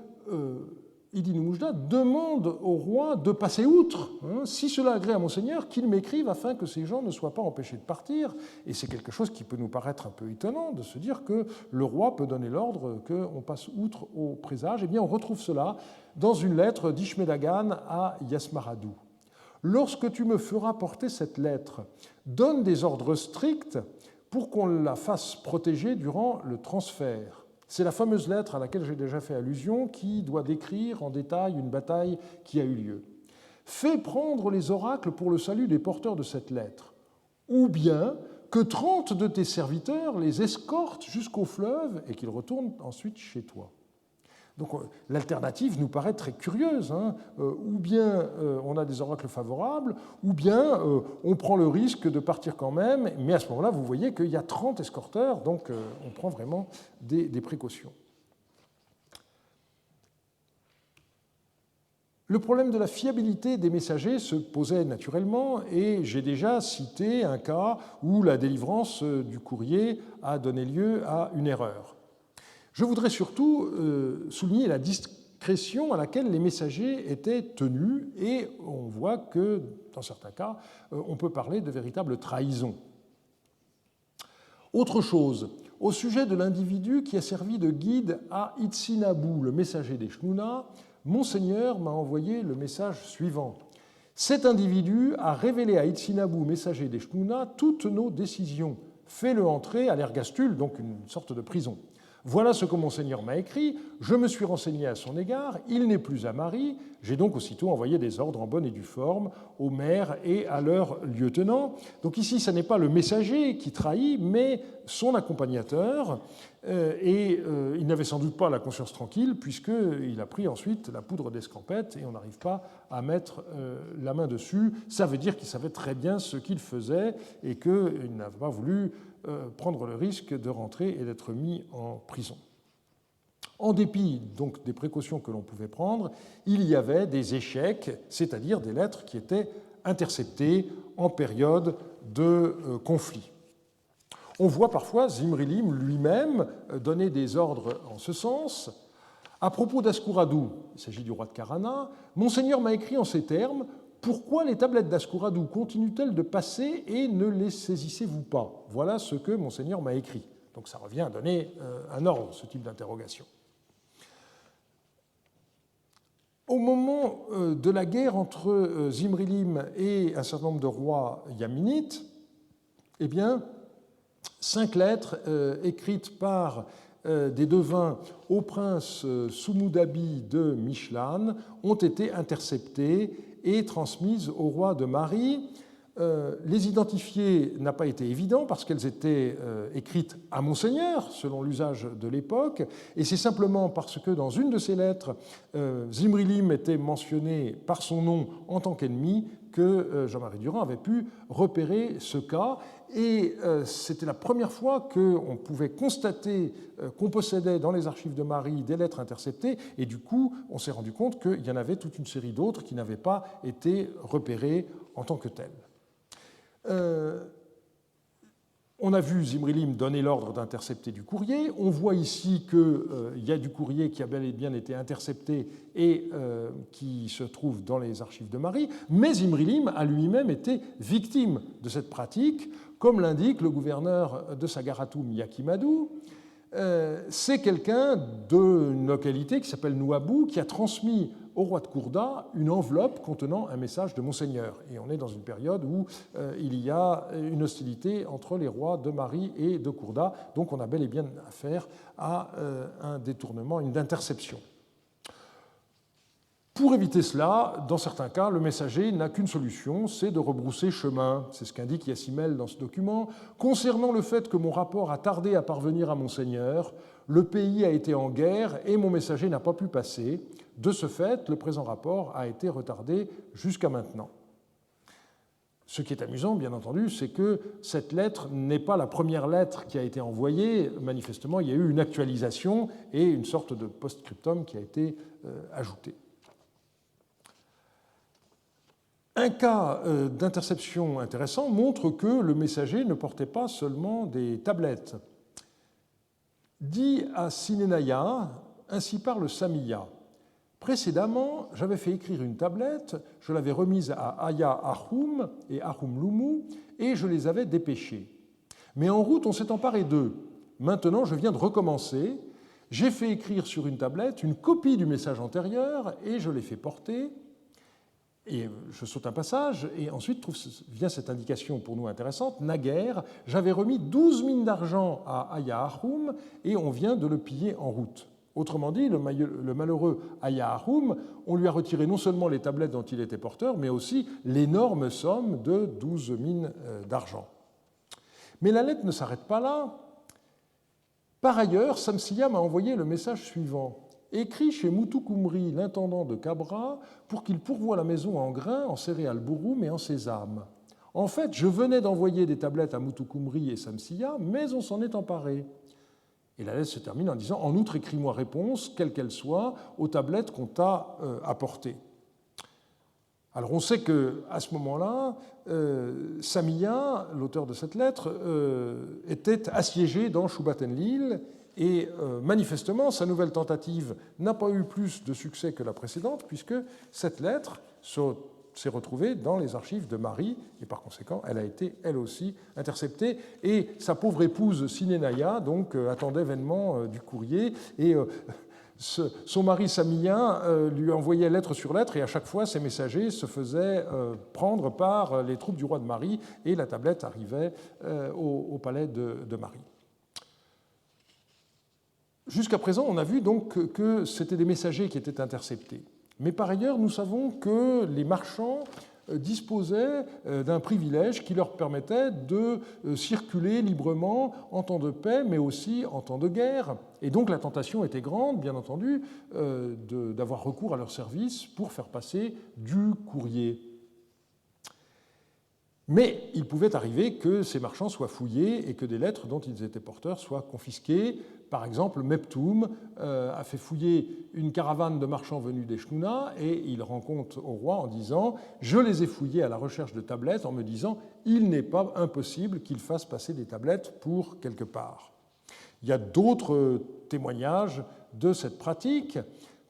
Idi Numujda demande au roi de passer outre, si cela agrée à Monseigneur, qu'il m'écrive afin que ces gens ne soient pas empêchés de partir. Et c'est quelque chose qui peut nous paraître un peu étonnant de se dire que le roi peut donner l'ordre qu'on passe outre au présage. Eh bien, on retrouve cela dans une lettre d'Ishmedagan à Yasmaradou. « Lorsque tu me feras porter cette lettre, donne des ordres stricts pour qu'on la fasse protéger durant le transfert. » C'est la fameuse lettre à laquelle j'ai déjà fait allusion qui doit décrire en détail une bataille qui a eu lieu. Fais prendre les oracles pour le salut des porteurs de cette lettre, ou bien que 30 de tes serviteurs les escortent jusqu'au fleuve et qu'ils retournent ensuite chez toi. Donc l'alternative nous paraît très curieuse. Ou bien on a des oracles favorables, ou bien on prend le risque de partir quand même, mais à ce moment-là, vous voyez qu'il y a 30 escorteurs, donc on prend vraiment des précautions. Le problème de la fiabilité des messagers se posait naturellement, et j'ai déjà cité un cas où la délivrance du courrier a donné lieu à une erreur. Je voudrais surtout souligner la discrétion à laquelle les messagers étaient tenus, et on voit que, dans certains cas, on peut parler de véritable trahison. Autre chose, au sujet de l'individu qui a servi de guide à Itsinabou, le messager des Chnounas, Monseigneur m'a envoyé le message suivant. « Cet individu a révélé à Itzinabu, messager des Shnouna, toutes nos décisions. Fais-le entrer à l'ergastule, donc une sorte de prison. Voilà ce que Monseigneur m'a écrit, je me suis renseigné à son égard, il n'est plus à Marie, j'ai donc aussitôt envoyé des ordres en bonne et due forme aux maires et à leurs lieutenants. Donc ici, ce n'est pas le messager qui trahit, mais son accompagnateur, il n'avait sans doute pas la conscience tranquille, puisqu'il a pris ensuite la poudre d'escampette, et on n'arrive pas à mettre la main dessus. Ça veut dire qu'il savait très bien ce qu'il faisait, et qu'il n'avait pas voulu prendre le risque de rentrer et d'être mis en prison. En dépit donc des précautions que l'on pouvait prendre, il y avait des échecs, c'est-à-dire des lettres qui étaient interceptées en période de conflit. On voit parfois Zimrilim lui-même donner des ordres en ce sens. À propos d'Ascouradou, il s'agit du roi de Karana, Monseigneur m'a écrit en ces termes: pourquoi les tablettes d'Ascouradou continuent-elles de passer et ne les saisissez-vous pas? Voilà ce que Monseigneur m'a écrit. Donc ça revient à donner un ordre, ce type d'interrogation. Au moment de la guerre entre Zimrilim et un certain nombre de rois yaminites, eh bien, 5 lettres écrites par des devins au prince Sumudabi de Mishlan ont été interceptées et transmises au roi de Mari. Les identifier n'a pas été évident parce qu'elles étaient écrites à Monseigneur, selon l'usage de l'époque, et c'est simplement parce que dans une de ces lettres, Zimrilim était mentionné par son nom en tant qu'ennemi que Jean-Marie Durand avait pu repérer ce cas, et c'était la première fois qu'on pouvait constater qu'on possédait dans les archives de Mari des lettres interceptées, et du coup, on s'est rendu compte qu'il y en avait toute une série d'autres qui n'avaient pas été repérées en tant que telles. On a vu Zimrilim donner l'ordre d'intercepter du courrier. On voit ici qu'il y a du courrier qui a bel et bien été intercepté et qui se trouve dans les archives de Mari. Mais Zimrilim a lui-même été victime de cette pratique, comme l'indique le gouverneur de Sagaratum, Yakimadou. C'est quelqu'un d'une localité qui s'appelle Nouabou qui a transmis au roi de Kourda une enveloppe contenant un message de Monseigneur. Et on est dans une période où il y a une hostilité entre les rois de Mari et de Kourda, donc on a bel et bien affaire à un détournement, une interception. Pour éviter cela, dans certains cas, le messager n'a qu'une solution, c'est de rebrousser chemin. C'est ce qu'indique Yassimel dans ce document. Concernant le fait que mon rapport a tardé à parvenir à Monseigneur, le pays a été en guerre et mon messager n'a pas pu passer. De ce fait, le présent rapport a été retardé jusqu'à maintenant. Ce qui est amusant, bien entendu, c'est que cette lettre n'est pas la première lettre qui a été envoyée. Manifestement, il y a eu une actualisation et une sorte de post-scriptum qui a été ajouté. Un cas d'interception intéressant montre que le messager ne portait pas seulement des tablettes. Dit à Sinenaya, ainsi parle Samiya. Précédemment, j'avais fait écrire une tablette, je l'avais remise à Aya Ahum et Ahum Lumu, et je les avais dépêchés. Mais en route, on s'est emparé d'eux. Maintenant, je viens de recommencer. J'ai fait écrire sur une tablette une copie du message antérieur, et je l'ai fait porter. Et je saute un passage, et ensuite vient cette indication pour nous intéressante. Naguère, j'avais remis 12 mines d'argent à Aya Ahum, et on vient de le piller en route. Autrement dit, le malheureux Aya Ahum, on lui a retiré non seulement les tablettes dont il était porteur, mais aussi l'énorme somme de 12 mines d'argent. Mais la lettre ne s'arrête pas là. Par ailleurs, Samsiya m'a envoyé le message suivant. Écrit chez Moutoukoumbri, l'intendant de Cabra, pour qu'il pourvoie la maison en grains, en céréales bouroum et en sésame. En fait, je venais d'envoyer des tablettes à Moutoukoumbri et Samsiya, mais on s'en est emparé. Et la lettre se termine en disant « En outre, écris-moi réponse, quelle qu'elle soit, aux tablettes qu'on t'a apportées. » Alors on sait qu'à ce moment-là, Samiya, l'auteur de cette lettre, était assiégé dans Shubat-Enlil, et manifestement, sa nouvelle tentative n'a pas eu plus de succès que la précédente, puisque cette lettre s'est retrouvée dans les archives de Mari, et par conséquent, elle a été, elle aussi, interceptée. Et sa pauvre épouse Sinenaya donc, attendait vainement du courrier, et Son mari Samien lui envoyait lettre sur lettre et à chaque fois, ses messagers se faisaient prendre par les troupes du roi de Mari et la tablette arrivait au palais de Mari. Jusqu'à présent, on a vu donc que c'était des messagers qui étaient interceptés. Mais par ailleurs, nous savons que les marchands disposaient d'un privilège qui leur permettait de circuler librement en temps de paix, mais aussi en temps de guerre. Et donc la tentation était grande, bien entendu, d'avoir recours à leurs services pour faire passer du courrier. Mais il pouvait arriver que ces marchands soient fouillés et que des lettres dont ils étaient porteurs soient confisquées. Par exemple, Meptoum a fait fouiller une caravane de marchands venus d'Eshnouna et il rend compte au roi en disant « Je les ai fouillés à la recherche de tablettes en me disant « Il n'est pas impossible qu'ils fassent passer des tablettes pour quelque part. » Il y a d'autres témoignages de cette pratique.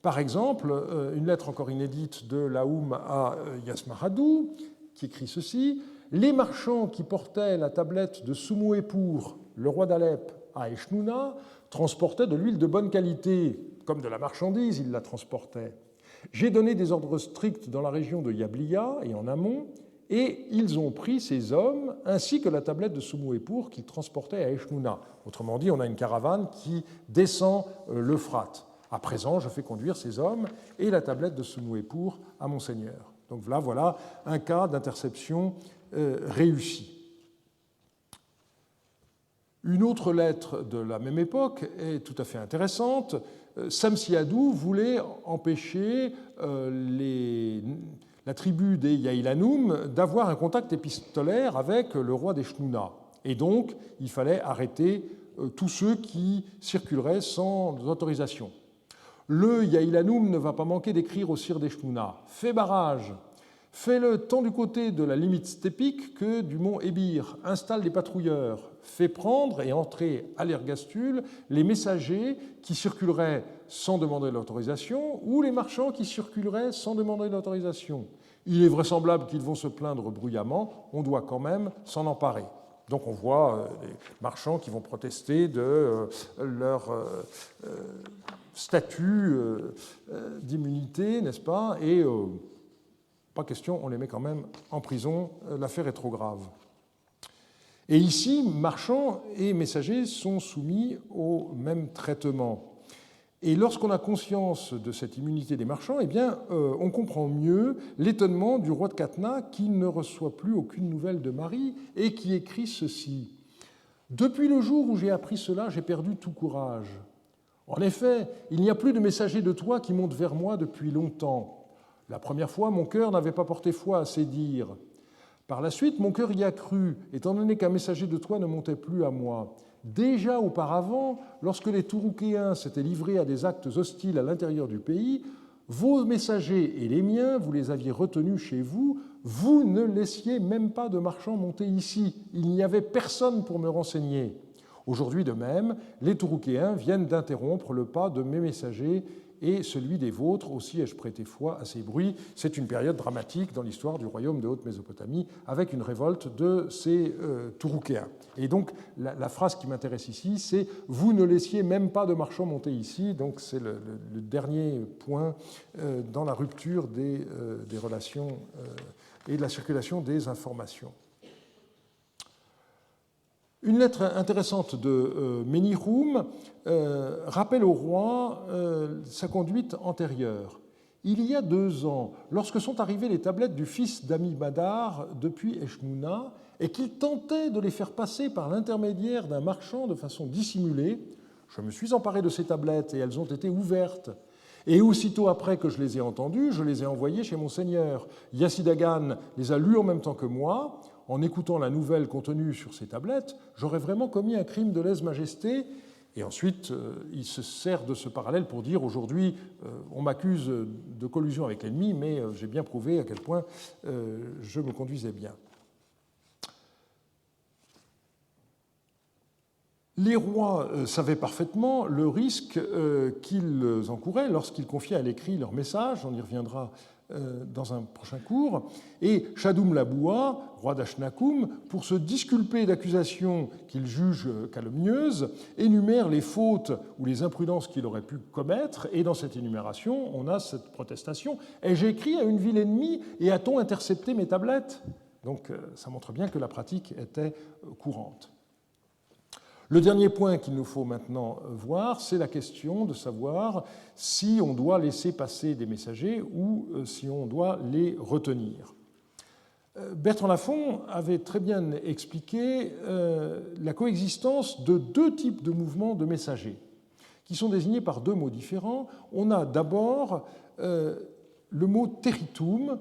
Par exemple, une lettre encore inédite de Laoum à Yasmaradou qui écrit ceci « Les marchands qui portaient la tablette de Soumouépour, le roi d'Alep, à Eshnouna, transportaient de l'huile de bonne qualité, comme de la marchandise, ils la transportaient. J'ai donné des ordres stricts dans la région de Yablia et en amont, et ils ont pris ces hommes, ainsi que la tablette de Soumouépour qu'ils transportaient à Eshnouna. » Autrement dit, on a une caravane qui descend l'Euphrate. À présent, je fais conduire ces hommes et la tablette de Soumouépour à mon seigneur. Donc là, voilà un cas d'interception réussi. Une autre lettre de la même époque est tout à fait intéressante. Samsiadou voulait empêcher la tribu des Yaïlanoum d'avoir un contact épistolaire avec le roi d'Eshnouna. Et donc, il fallait arrêter tous ceux qui circuleraient sans autorisation. Le Yaïlanoum ne va pas manquer d'écrire au sire d'Eshnouna. Fais barrage. Fais-le tant du côté de la limite stépique que du mont Ébir. Installe des patrouilleurs. Fais prendre et entrer à l'Ergastule les messagers qui circuleraient sans demander l'autorisation ou les marchands qui circuleraient sans demander l'autorisation. Il est vraisemblable qu'ils vont se plaindre bruyamment. On doit quand même s'en emparer. Donc on voit les marchands qui vont protester de leur statut d'immunité, n'est-ce pas ? Et pas question, on les met quand même en prison, l'affaire est trop grave. Et ici, marchands et messagers sont soumis au même traitement. Et lorsqu'on a conscience de cette immunité des marchands, eh bien, on comprend mieux l'étonnement du roi de Katna qui ne reçoit plus aucune nouvelle de Marie et qui écrit ceci. « Depuis le jour où j'ai appris cela, j'ai perdu tout courage. En effet, il n'y a plus de messagers de toi qui montent vers moi depuis longtemps. La première fois, mon cœur n'avait pas porté foi à ces dires. Par la suite, mon cœur y a cru, étant donné qu'un messager de toi ne montait plus à moi. Déjà auparavant, lorsque les Touroukéens s'étaient livrés à des actes hostiles à l'intérieur du pays, vos messagers et les miens, vous les aviez retenus chez vous, vous ne laissiez même pas de marchands monter ici. Il n'y avait personne pour me renseigner. Aujourd'hui de même, les Touroukéens viennent d'interrompre le pas de mes messagers et celui des vôtres, aussi ai-je prêté foi à ces bruits. » C'est une période dramatique dans l'histoire du royaume de Haute-Mésopotamie, avec une révolte de ces Touroukéens. Et donc, la phrase qui m'intéresse ici, c'est « Vous ne laissiez même pas de marchands monter ici ». Donc, c'est le dernier point dans la rupture des relations et de la circulation des informations. Une lettre intéressante de Ménihoum rappelle au roi sa conduite antérieure. Il y a 2 ans, lorsque sont arrivées les tablettes du fils d'Amibadar depuis Eshnouna et qu'il tentait de les faire passer par l'intermédiaire d'un marchand de façon dissimulée, je me suis emparé de ces tablettes et elles ont été ouvertes. Et aussitôt après que je les ai entendues, je les ai envoyées chez mon seigneur. Yassidagan les a lues en même temps que moi. En écoutant la nouvelle contenue sur ces tablettes, j'aurais vraiment commis un crime de lèse-majesté. Et ensuite, il se sert de ce parallèle pour dire aujourd'hui, on m'accuse de collusion avec l'ennemi, mais j'ai bien prouvé à quel point je me conduisais bien. Les rois savaient parfaitement le risque qu'ils encouraient lorsqu'ils confiaient à l'écrit leurs messages, on y reviendra dans un prochain cours. Et Shadoum Laboua, roi d'Ashnakoum, pour se disculper d'accusations qu'il juge calomnieuses, énumère les fautes ou les imprudences qu'il aurait pu commettre. Et dans cette énumération, on a cette protestation. Ai-je écrit à une ville ennemie et a-t-on intercepté mes tablettes? Donc ça montre bien que la pratique était courante. Le dernier point qu'il nous faut maintenant voir, c'est la question de savoir si on doit laisser passer des messagers ou si on doit les retenir. Bertrand Lafont avait très bien expliqué la coexistence de deux types de mouvements de messagers, qui sont désignés par deux mots différents. On a d'abord le mot teritum,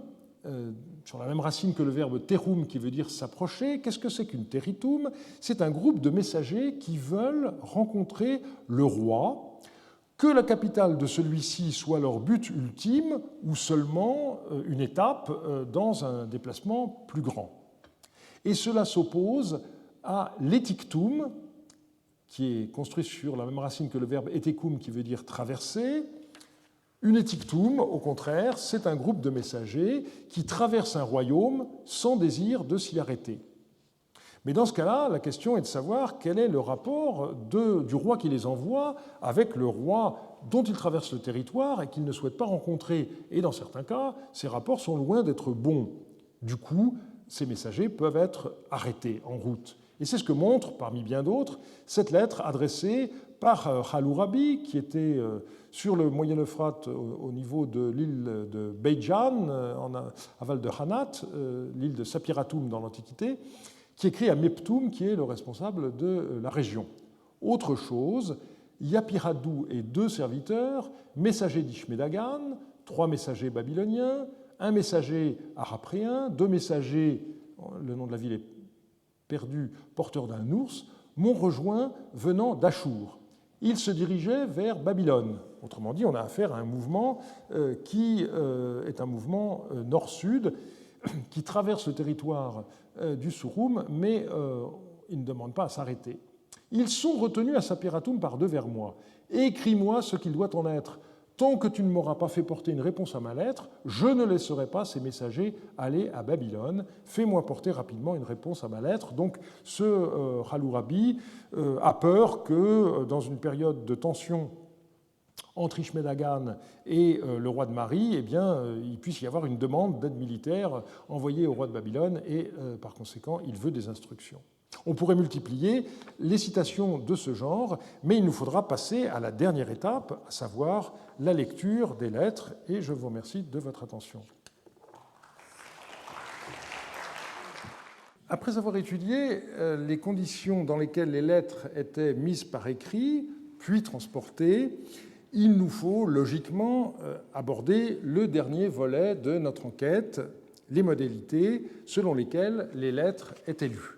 sur la même racine que le verbe terum qui veut dire s'approcher. Qu'est-ce que c'est qu'une teritum? C'est un groupe de messagers qui veulent rencontrer le roi, que la capitale de celui-ci soit leur but ultime ou seulement une étape dans un déplacement plus grand. Et cela s'oppose à l'étictum, qui est construit sur la même racine que le verbe etecum qui veut dire traverser. Une étictum, au contraire, c'est un groupe de messagers qui traversent un royaume sans désir de s'y arrêter. Mais dans ce cas-là, la question est de savoir quel est le rapport du roi qui les envoie avec le roi dont ils traversent le territoire et qu'ils ne souhaitent pas rencontrer. Et dans certains cas, ces rapports sont loin d'être bons. Du coup, ces messagers peuvent être arrêtés en route. Et c'est ce que montre, parmi bien d'autres, cette lettre adressée par Hammurabi, qui était sur le Moyen-Euphrate au niveau de l'île de Beijan, en aval de Hanat, l'île de Sapiratum dans l'Antiquité, qui écrit à Meptoum, qui est le responsable de la région. Autre chose, Yapiradou et deux serviteurs, messagers d'Ishmedagan, 3 messagers babyloniens, un messager arapréen, 2 messagers, le nom de la ville est perdu, porteur d'un ours, m'ont rejoint venant d'Achour. Ils se dirigeaient vers Babylone. Autrement dit, on a affaire à un mouvement qui est un mouvement nord-sud, qui traverse le territoire du Souroum, mais il ne demande pas à s'arrêter. Ils sont retenus à Sapiratum par 2 vers moi. Écris-moi ce qu'il doit en être. Tant que tu ne m'auras pas fait porter une réponse à ma lettre, je ne laisserai pas ces messagers aller à Babylone. Fais-moi porter rapidement une réponse à ma lettre. Donc ce Hammurabi a peur que dans une période de tension entre Ishmedagan et le roi de Mari, eh bien, il puisse y avoir une demande d'aide militaire envoyée au roi de Babylone et par conséquent, il veut des instructions. On pourrait multiplier les citations de ce genre, mais il nous faudra passer à la dernière étape, à savoir la lecture des lettres, et je vous remercie de votre attention. Après avoir étudié les conditions dans lesquelles les lettres étaient mises par écrit, puis transportées, il nous faut logiquement aborder le dernier volet de notre enquête, les modalités selon lesquelles les lettres étaient lues.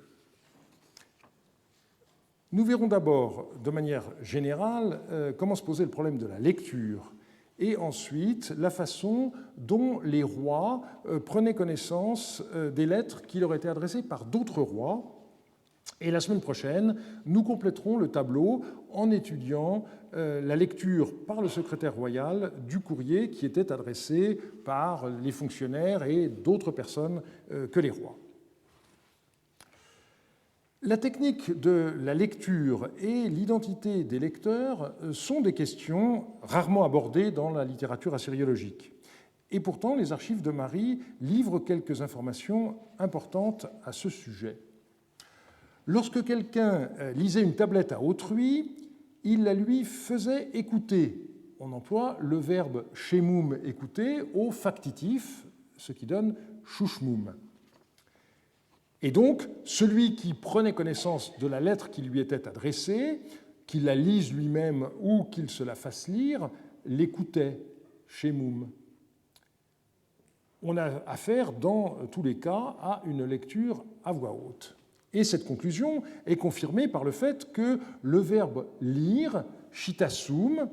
Nous verrons d'abord, de manière générale, comment se posait le problème de la lecture, et ensuite la façon dont les rois prenaient connaissance des lettres qui leur étaient adressées par d'autres rois. Et la semaine prochaine, nous compléterons le tableau en étudiant la lecture par le secrétaire royal du courrier qui était adressé par les fonctionnaires et d'autres personnes que les rois. La technique de la lecture et l'identité des lecteurs sont des questions rarement abordées dans la littérature assyriologique. Et pourtant, les archives de Mari livrent quelques informations importantes à ce sujet. Lorsque quelqu'un lisait une tablette à autrui, il la lui faisait écouter. On emploie le verbe shemum, écouter, au factitif, ce qui donne shushmum. Et donc, celui qui prenait connaissance de la lettre qui lui était adressée, qu'il la lise lui-même ou qu'il se la fasse lire, l'écoutait, shemum. On a affaire, dans tous les cas, à une lecture à voix haute. Et cette conclusion est confirmée par le fait que le verbe lire, shitasum,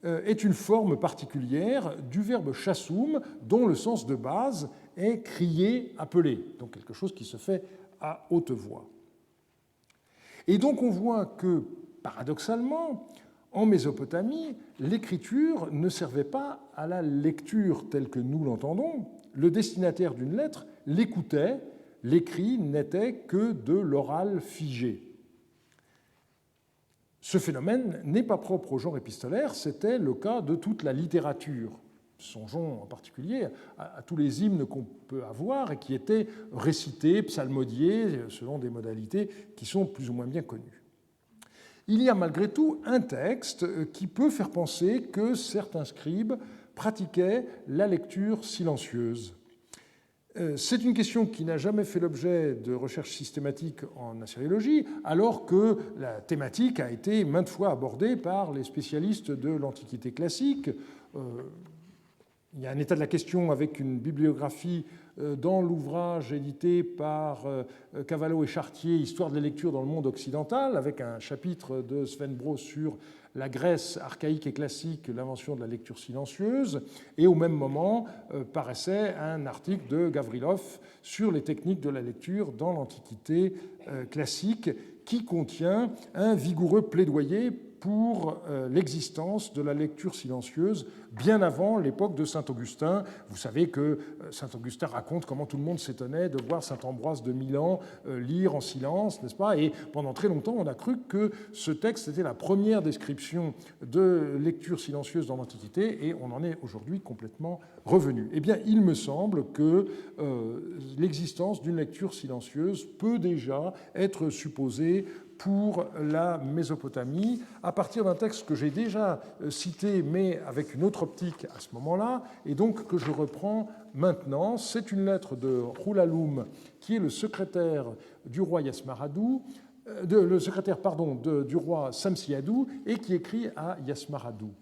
est une forme particulière du verbe chassum, dont le sens de base est crier, appeler, donc quelque chose qui se fait à haute voix. Et donc on voit que, paradoxalement, En Mésopotamie, l'écriture ne servait pas à la lecture telle que nous l'entendons. Le destinataire d'une lettre l'écoutait, l'écrit n'était que de l'oral figé. Ce phénomène n'est pas propre au genre épistolaire, c'était le cas de toute la littérature. Songeons en particulier à tous les hymnes qu'on peut avoir et qui étaient récités, psalmodiés, selon des modalités qui sont plus ou moins bien connues. Il y a malgré tout un texte qui peut faire penser que certains scribes pratiquaient la lecture silencieuse. C'est une question qui n'a jamais fait l'objet de recherches systématiques en assyriologie, alors que la thématique a été maintes fois abordée par les spécialistes de l'Antiquité classique. Il y a un état de la question avec une bibliographie dans l'ouvrage édité par Cavallo et Chartier, Histoire de la lecture dans le monde occidental, avec un chapitre de Sven Bro sur la Grèce archaïque et classique, l'invention de la lecture silencieuse, et au même moment paraissait un article de Gavrilov sur les techniques de la lecture dans l'Antiquité classique, qui contient un vigoureux plaidoyer pour l'existence de la lecture silencieuse bien avant l'époque de saint Augustin. Vous savez que saint Augustin raconte comment tout le monde s'étonnait de voir saint Ambroise de Milan lire en silence, n'est-ce pas? Et pendant très longtemps, on a cru que ce texte était la première description de lecture silencieuse dans l'Antiquité, et on en est aujourd'hui complètement revenu. Eh bien, il me semble que l'existence d'une lecture silencieuse peut déjà être supposée pour la Mésopotamie, à partir d'un texte que j'ai déjà cité, mais avec une autre optique à ce moment-là, et donc que je reprends maintenant. C'est une lettre de Roulalum, qui est le secrétaire du roi Yasmaradou, du roi Samsiadou, et qui écrit à Yasmaradou.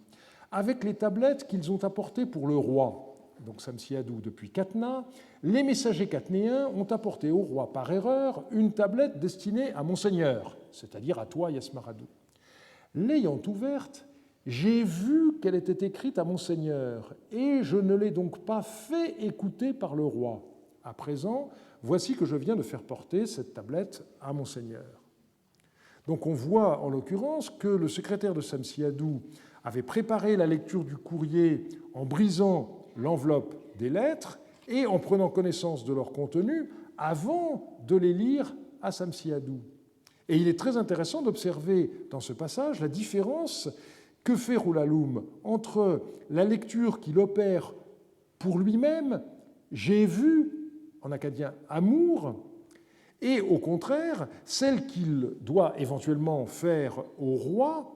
Avec les tablettes qu'ils ont apportées pour le roi, donc Samsiadou depuis Catna, les messagers catnéens ont apporté au roi par erreur une tablette destinée à Monseigneur, c'est-à-dire à toi, Yasmaradou. L'ayant ouverte, j'ai vu qu'elle était écrite à Monseigneur, et je ne l'ai donc pas fait écouter par le roi. À présent, voici que je viens de faire porter cette tablette à Monseigneur. Donc on voit en l'occurrence que le secrétaire de Samsiadou avait préparé la lecture du courrier en brisant l'enveloppe des lettres et en prenant connaissance de leur contenu avant de les lire à Samsiadou. Et il est très intéressant d'observer dans ce passage la différence que fait Roulalum entre la lecture qu'il opère pour lui-même, j'ai vu, en acadien amour, et au contraire, celle qu'il doit éventuellement faire au roi,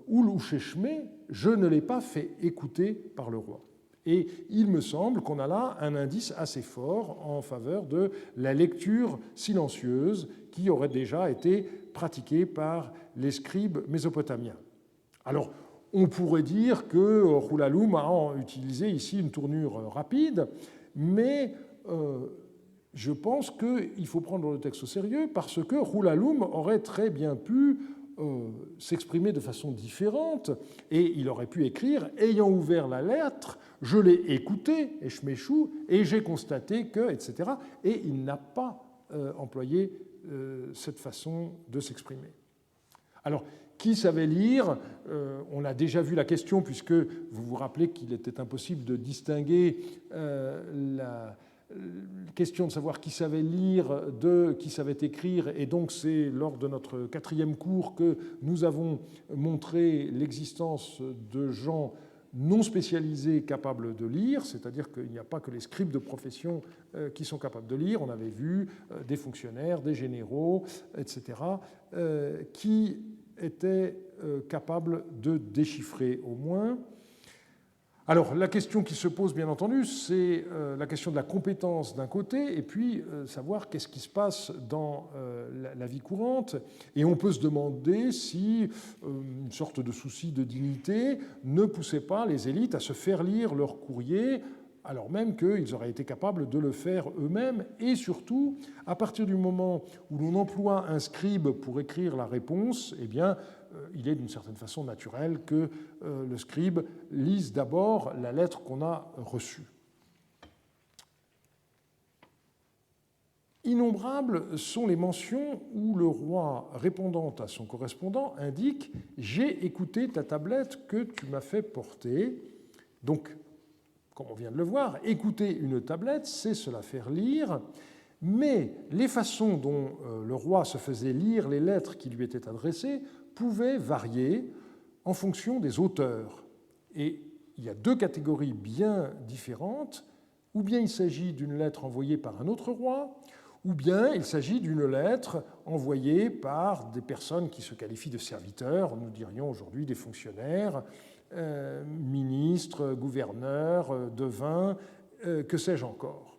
Oul ou Chechmé, je ne l'ai pas fait écouter par le roi. Et il me semble qu'on a là un indice assez fort en faveur de la lecture silencieuse qui aurait déjà été pratiquée par les scribes mésopotamiens. Alors, on pourrait dire que Roulalum a utilisé ici une tournure rapide, mais je pense qu'il faut prendre le texte au sérieux parce que Roulalum aurait très bien pu s'exprimer de façon différente, et il aurait pu écrire « Ayant ouvert la lettre, je l'ai écouté, et Eshméchou, et j'ai constaté que, etc. » Et il n'a pas employé cette façon de s'exprimer. Alors, qui savait lire? On a déjà vu la question, puisque vous vous rappelez qu'il était impossible de distinguer la question de savoir qui savait lire de qui savait écrire, et donc c'est lors de notre 4e cours que nous avons montré l'existence de gens non spécialisés capables de lire, c'est-à-dire qu'il n'y a pas que les scribes de profession qui sont capables de lire. On avait vu des fonctionnaires, des généraux, etc., qui étaient capables de déchiffrer au moins. Alors, la question qui se pose, bien entendu, c'est la question de la compétence d'un côté, et puis savoir qu'est-ce qui se passe dans la vie courante. Et on peut se demander si une sorte de souci de dignité ne poussait pas les élites à se faire lire leur courrier, alors même qu'ils auraient été capables de le faire eux-mêmes, et surtout, à partir du moment où l'on emploie un scribe pour écrire la réponse, eh bien, il est d'une certaine façon naturel que le scribe lise d'abord la lettre qu'on a reçue. Innombrables sont les mentions où le roi, répondant à son correspondant, indique « J'ai écouté ta tablette que tu m'as fait porter ». Donc, comme on vient de le voir, écouter une tablette, c'est se la faire lire, mais les façons dont le roi se faisait lire les lettres qui lui étaient adressées pouvaient varier en fonction des auteurs. Et il y a deux catégories bien différentes. Ou bien il s'agit d'une lettre envoyée par un autre roi, ou bien il s'agit d'une lettre envoyée par des personnes qui se qualifient de serviteurs, nous dirions aujourd'hui des fonctionnaires, ministres, gouverneurs, devins, que sais-je encore.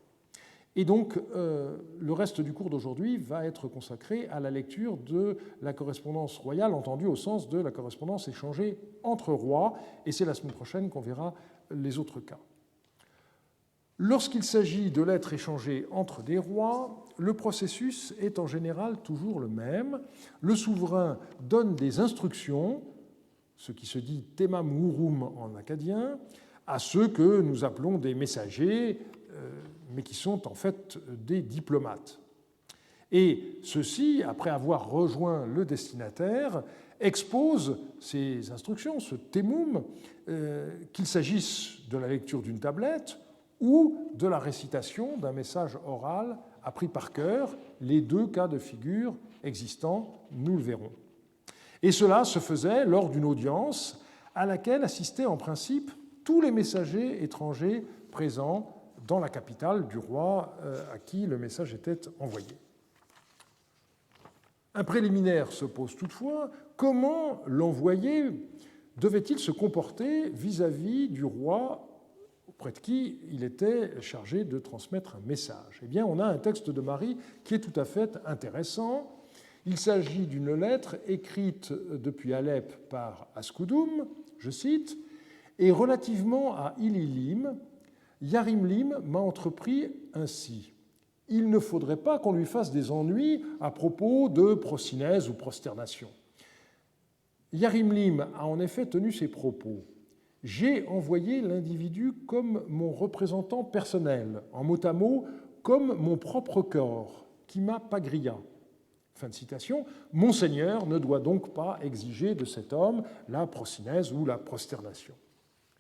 Et donc, le reste du cours d'aujourd'hui va être consacré à la lecture de la correspondance royale, entendue au sens de la correspondance échangée entre rois, et c'est la semaine prochaine qu'on verra les autres cas. Lorsqu'il s'agit de lettres échangées entre des rois, le processus est en général toujours le même. Le souverain donne des instructions, ce qui se dit tema murum en acadien, à ceux que nous appelons des messagers, mais qui sont en fait des diplomates. Et ceux-ci, après avoir rejoint le destinataire, exposent ces instructions, ce temum, qu'il s'agisse de la lecture d'une tablette ou de la récitation d'un message oral appris par cœur, les deux cas de figure existants, nous le verrons. Et cela se faisait lors d'une audience à laquelle assistaient en principe tous les messagers étrangers présents dans la capitale du roi à qui le message était envoyé. Un préliminaire se pose toutefois, comment l'envoyé devait-il se comporter vis-à-vis du roi auprès de qui il était chargé de transmettre un message? Eh bien, on a un texte de Marie qui est tout à fait intéressant. Il s'agit d'une lettre écrite depuis Alep par Ascudum, je cite, « Et relativement à Ililim, Yarimlim m'a entrepris ainsi. Il ne faudrait pas qu'on lui fasse des ennuis à propos de prosynèse ou prosternation. Yarimlim a en effet tenu ces propos. J'ai envoyé l'individu comme mon représentant personnel, en mot à mot, comme mon propre corps, qui m'a pagria. » Fin de citation. Monseigneur ne doit donc pas exiger de cet homme la prosynèse ou la prosternation.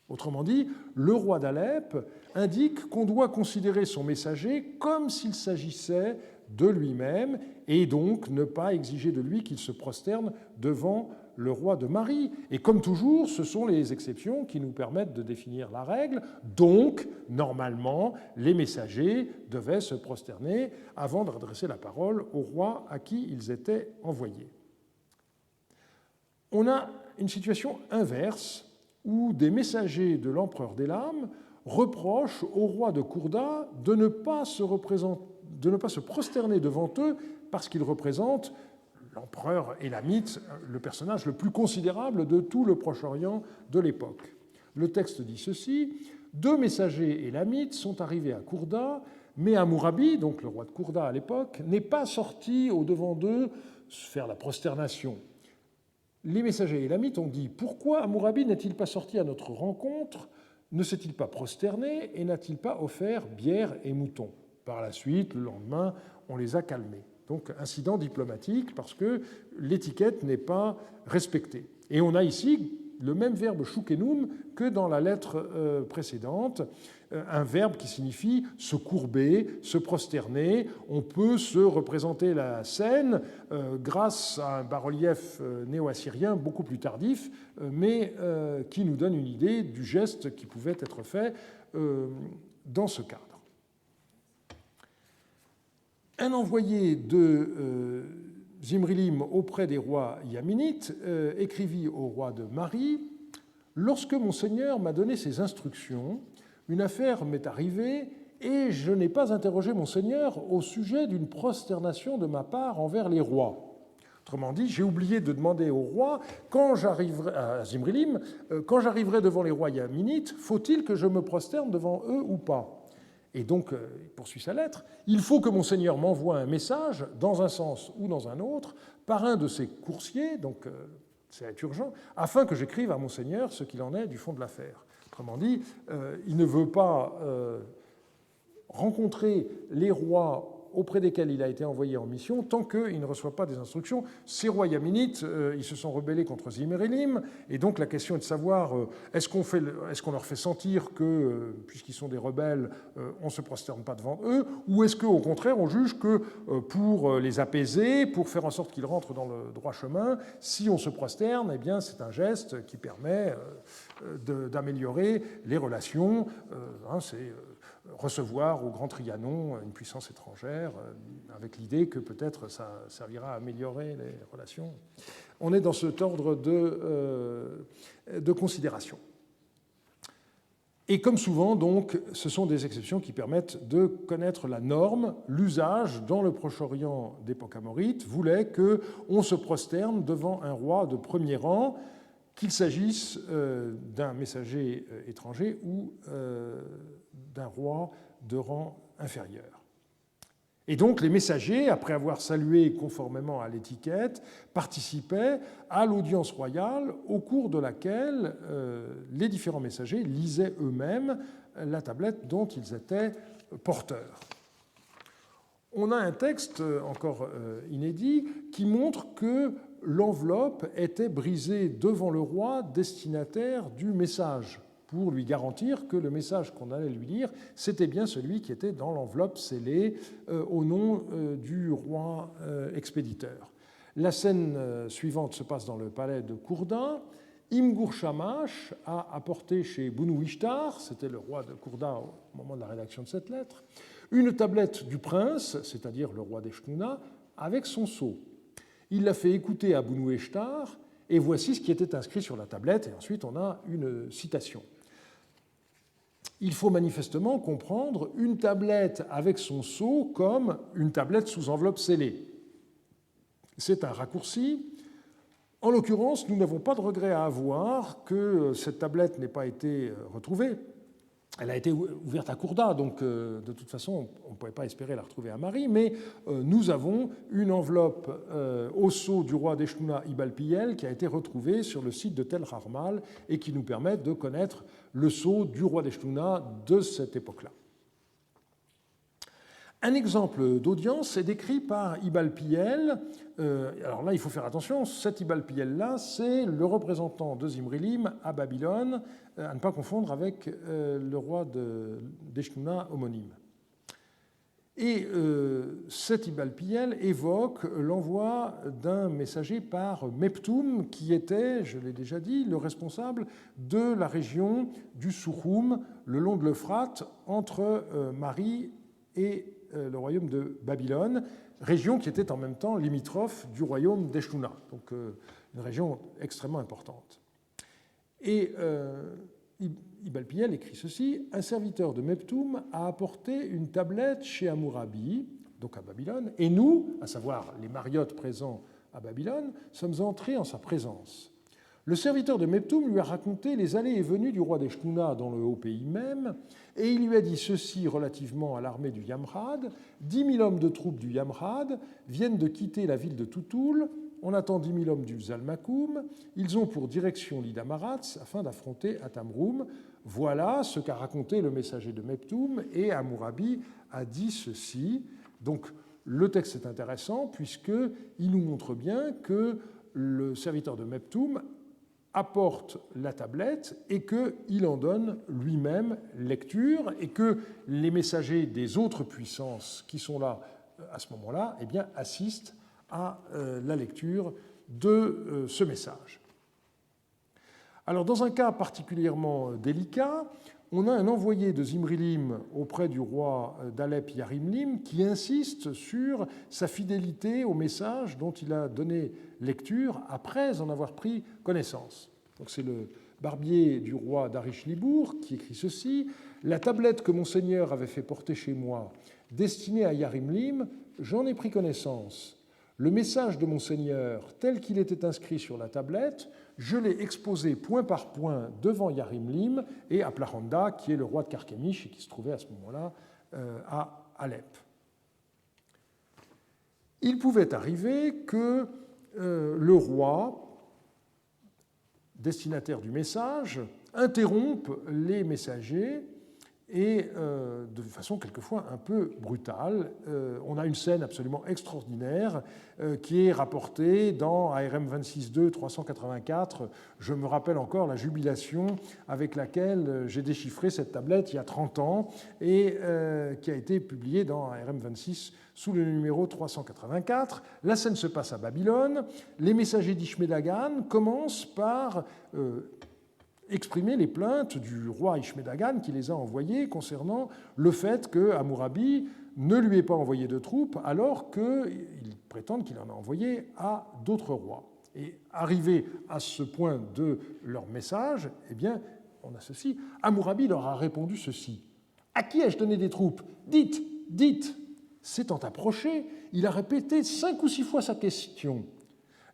Autrement dit, le roi d'Alep indique qu'on doit considérer son messager comme s'il s'agissait de lui-même et donc ne pas exiger de lui qu'il se prosterne devant le roi de Marie. Et comme toujours, ce sont les exceptions qui nous permettent de définir la règle. Donc, normalement, les messagers devaient se prosterner avant d'adresser la parole au roi à qui ils étaient envoyés. On a une situation inverse où des messagers de l'empereur d'Élam reprochent au roi de Kourda de ne pas se prosterner devant eux parce qu'ils représentent l'empereur élamite, le personnage le plus considérable de tout le Proche-Orient de l'époque. Le texte dit ceci, « Deux messagers élamites sont arrivés à Kourda, mais Hammurabi, donc le roi de Kourda à l'époque, n'est pas sorti au-devant d'eux faire la prosternation. » Les messagers élamites ont dit « Pourquoi Hammurabi n'est-il pas sorti à notre rencontre? Ne s'est-il pas prosterné et n'a-t-il pas offert bière et moutons ?» Par la suite, le lendemain, on les a calmés. Donc, incident diplomatique parce que l'étiquette n'est pas respectée. Et on a ici le même verbe choukenum que dans la lettre précédente, un verbe qui signifie se courber, se prosterner. On peut se représenter la scène grâce à un bas-relief néo-assyrien beaucoup plus tardif, mais qui nous donne une idée du geste qui pouvait être fait dans ce cadre. Un envoyé de Zimrilim auprès des rois yaminites écrivit au roi de Marie « Lorsque mon seigneur m'a donné ses instructions, une affaire m'est arrivée et je n'ai pas interrogé mon seigneur au sujet d'une prosternation de ma part envers les rois. » Autrement dit, j'ai oublié de demander au roi, à Zimrilim, quand j'arriverai devant les rois yaminites, faut-il que je me prosterne devant eux ou pas? Et donc, il poursuit sa lettre, « Il faut que mon seigneur m'envoie un message, dans un sens ou dans un autre, par un de ses coursiers, donc c'est urgent, afin que j'écrive à mon seigneur ce qu'il en est du fond de l'affaire. » Autrement dit, il ne veut pas rencontrer les rois auprès desquels il a été envoyé en mission tant qu'il ne reçoit pas des instructions. Ces rois yaminites, ils se sont rebellés contre Zimri-Elim, et donc la question est de savoir est-ce qu'on leur fait sentir que, puisqu'ils sont des rebelles, on ne se prosterne pas devant eux, ou est-ce qu'au contraire on juge que pour les apaiser, pour faire en sorte qu'ils rentrent dans le droit chemin, si on se prosterne, eh bien c'est un geste qui permet d'améliorer les relations. C'est recevoir au Grand Trianon une puissance étrangère, avec l'idée que peut-être ça servira à améliorer les relations. On est dans cet ordre de considération. Et comme souvent, donc, ce sont des exceptions qui permettent de connaître la norme. L'usage dans le Proche-Orient d'époque amorite voulait qu'on se prosterne devant un roi de premier rang, qu'il s'agisse d'un messager étranger ou d'un roi de rang inférieur. Et donc les messagers, après avoir salué conformément à l'étiquette, participaient à l'audience royale au cours de laquelle les différents messagers lisaient eux-mêmes la tablette dont ils étaient porteurs. On a un texte encore inédit qui montre que l'enveloppe était brisée devant le roi destinataire du message, pour lui garantir que le message qu'on allait lui lire, c'était bien celui qui était dans l'enveloppe scellée au nom du roi expéditeur. La scène suivante se passe dans le palais de Kourda. Imgur Shamash a apporté chez Bounou Ishtar, c'était le roi de Kourda au moment de la rédaction de cette lettre, une tablette du prince, c'est-à-dire le roi d'Eshtuna, avec son sceau. Il l'a fait écouter à Bounou Ishtar, et voici ce qui était inscrit sur la tablette, et ensuite on a une citation. Il faut manifestement comprendre une tablette avec son sceau comme une tablette sous enveloppe scellée. C'est un raccourci. En l'occurrence, nous n'avons pas de regret à avoir que cette tablette n'ait pas été retrouvée. Elle a été ouverte à Kourda, donc de toute façon, on ne pouvait pas espérer la retrouver à Mari, mais nous avons une enveloppe au sceau du roi d'Eshtuna Ibalpiyel qui a été retrouvée sur le site de Tel Harmal et qui nous permet de connaître le sceau du roi d'Eshtuna de cette époque-là. Un exemple d'audience est décrit par Ibalpiyel. Alors là, il faut faire attention, cet Ibalpiyel-là, c'est le représentant de Zimri-Elim à Babylone, à ne pas confondre avec le roi d'Eshtuna homonyme. Et cet Ibalpiyel évoque l'envoi d'un messager par Meptoum, qui était, je l'ai déjà dit, le responsable de la région du Souchoum, le long de l'Euphrate, entre Mari et le royaume de Babylone, région qui était en même temps limitrophe du royaume d'Eshtuna, donc une région extrêmement importante. Et Ibalpiyel écrit ceci: un serviteur de Meptoum a apporté une tablette chez Hammurabi, donc à Babylone, et nous, à savoir les mariotes présents à Babylone, sommes entrés en sa présence. Le serviteur de Meptoum lui a raconté les allées et venues du roi d'Eshtuna dans le haut pays même, et il lui a dit ceci relativement à l'armée du Yamrad: 10 000 hommes de troupes du Yamrad viennent de quitter la ville de Toutoul, on attend 10 000 hommes du Zalmakoum, ils ont pour direction l'Idamaratz afin d'affronter Atamroum. Voilà ce qu'a raconté le messager de Meptoum, et Hammurabi a dit ceci. Donc le texte est intéressant puisqu'il nous montre bien que le serviteur de Meptoum apporte la tablette et qu'il en donne lui-même lecture, et que les messagers des autres puissances qui sont là à ce moment-là, eh bien, assistent à la lecture de ce message. Alors, dans un cas particulièrement délicat, on a un envoyé de Zimri-Elim auprès du roi d'Alep Yarim-Lim qui insiste sur sa fidélité au message dont il a donné lecture après en avoir pris connaissance. Donc c'est le barbier du roi d'Arish-Libour qui écrit ceci: la tablette que mon seigneur avait fait porter chez moi, destinée à Yarim-Lim, j'en ai pris connaissance. Le message de mon seigneur, tel qu'il était inscrit sur la tablette, je l'ai exposé point par point devant Yarim-Lim et à Plahanda, qui est le roi de Carchemish et qui se trouvait à ce moment-là à Alep. Il pouvait arriver que le roi, destinataire du message, interrompe les messagers et de façon quelquefois un peu brutale. On a une scène absolument extraordinaire qui est rapportée dans ARM 26.2 384. Je me rappelle encore la jubilation avec laquelle j'ai déchiffré cette tablette il y a 30 ans et qui a été publiée dans ARM 26 sous le numéro 384. La scène se passe à Babylone. Les messagers d'Ishmedagan commencent par exprimer les plaintes du roi Ishmedagan qui les a envoyées concernant le fait que Hammurabi ne lui ait pas envoyé de troupes alors qu'ils prétendent qu'il en a envoyé à d'autres rois. Et arrivé à ce point de leur message, eh bien, on a ceci. Hammurabi leur a répondu ceci. « À qui ai-je donné des troupes? Dites, dites !» S'étant approché, il a répété 5 ou 6 fois sa question,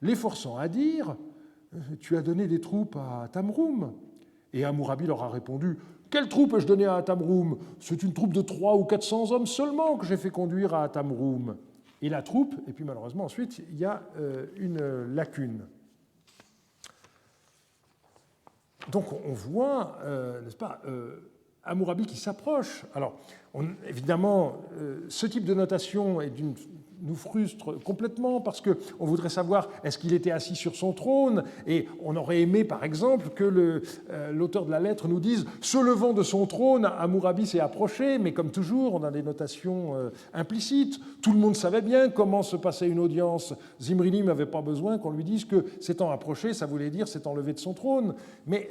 les forçant à dire « Tu as donné des troupes à Tamroum ?» Et Hammurabi leur a répondu « Quelle troupe ai-je donnée à Tamroum? C'est une troupe de 300 ou 400 hommes seulement que j'ai fait conduire à Tamroum. » Et la troupe, et puis malheureusement ensuite, il y a une lacune. Donc on voit, n'est-ce pas, Hammurabi qui s'approche. Alors, évidemment, ce type de notation nous frustre complètement parce qu'on voudrait savoir est-ce qu'il était assis sur son trône, et on aurait aimé, par exemple, que l'auteur de la lettre nous dise « Se levant de son trône, Hammurabi s'est approché », mais comme toujours, on a des notations implicites. Tout le monde savait bien comment se passait une audience. Zimrilim n'avait pas besoin qu'on lui dise que s'étant approché, ça voulait dire s'étant levé de son trône. Mais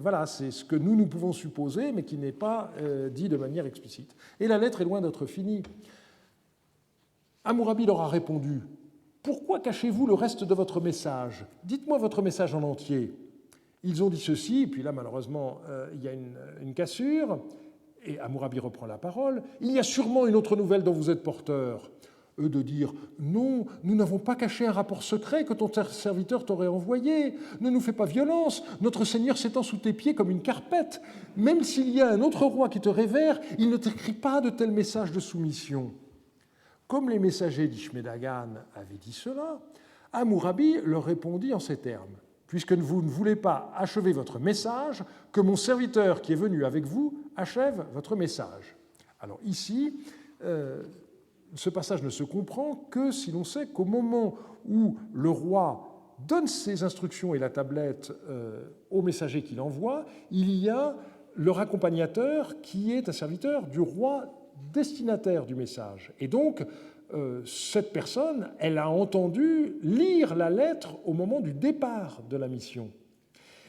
voilà, c'est ce que nous pouvons supposer, mais qui n'est pas dit de manière explicite. Et la lettre est loin d'être finie. Hammurabi leur a répondu « Pourquoi cachez-vous le reste de votre message? Dites-moi votre message en entier. » Ils ont dit ceci, et puis là, malheureusement, il y a une cassure, et Hammurabi reprend la parole. « Il y a sûrement une autre nouvelle dont vous êtes porteur. » Eux de dire « Non, nous n'avons pas caché un rapport secret que ton serviteur t'aurait envoyé. Ne nous fais pas violence, notre Seigneur s'étend sous tes pieds comme une carpette. Même s'il y a un autre roi qui te révère, il ne t'écrit pas de tels messages de soumission. » Comme les messagers d'Ishmedagan avaient dit cela, Hammurabi leur répondit en ces termes. « Puisque vous ne voulez pas achever votre message, que mon serviteur qui est venu avec vous achève votre message. » Alors ici, ce passage ne se comprend que si l'on sait qu'au moment où le roi donne ses instructions et la tablette au messager qu'il envoie, il y a leur accompagnateur qui est un serviteur du roi destinataire du message. Et donc, cette personne, elle a entendu lire la lettre au moment du départ de la mission.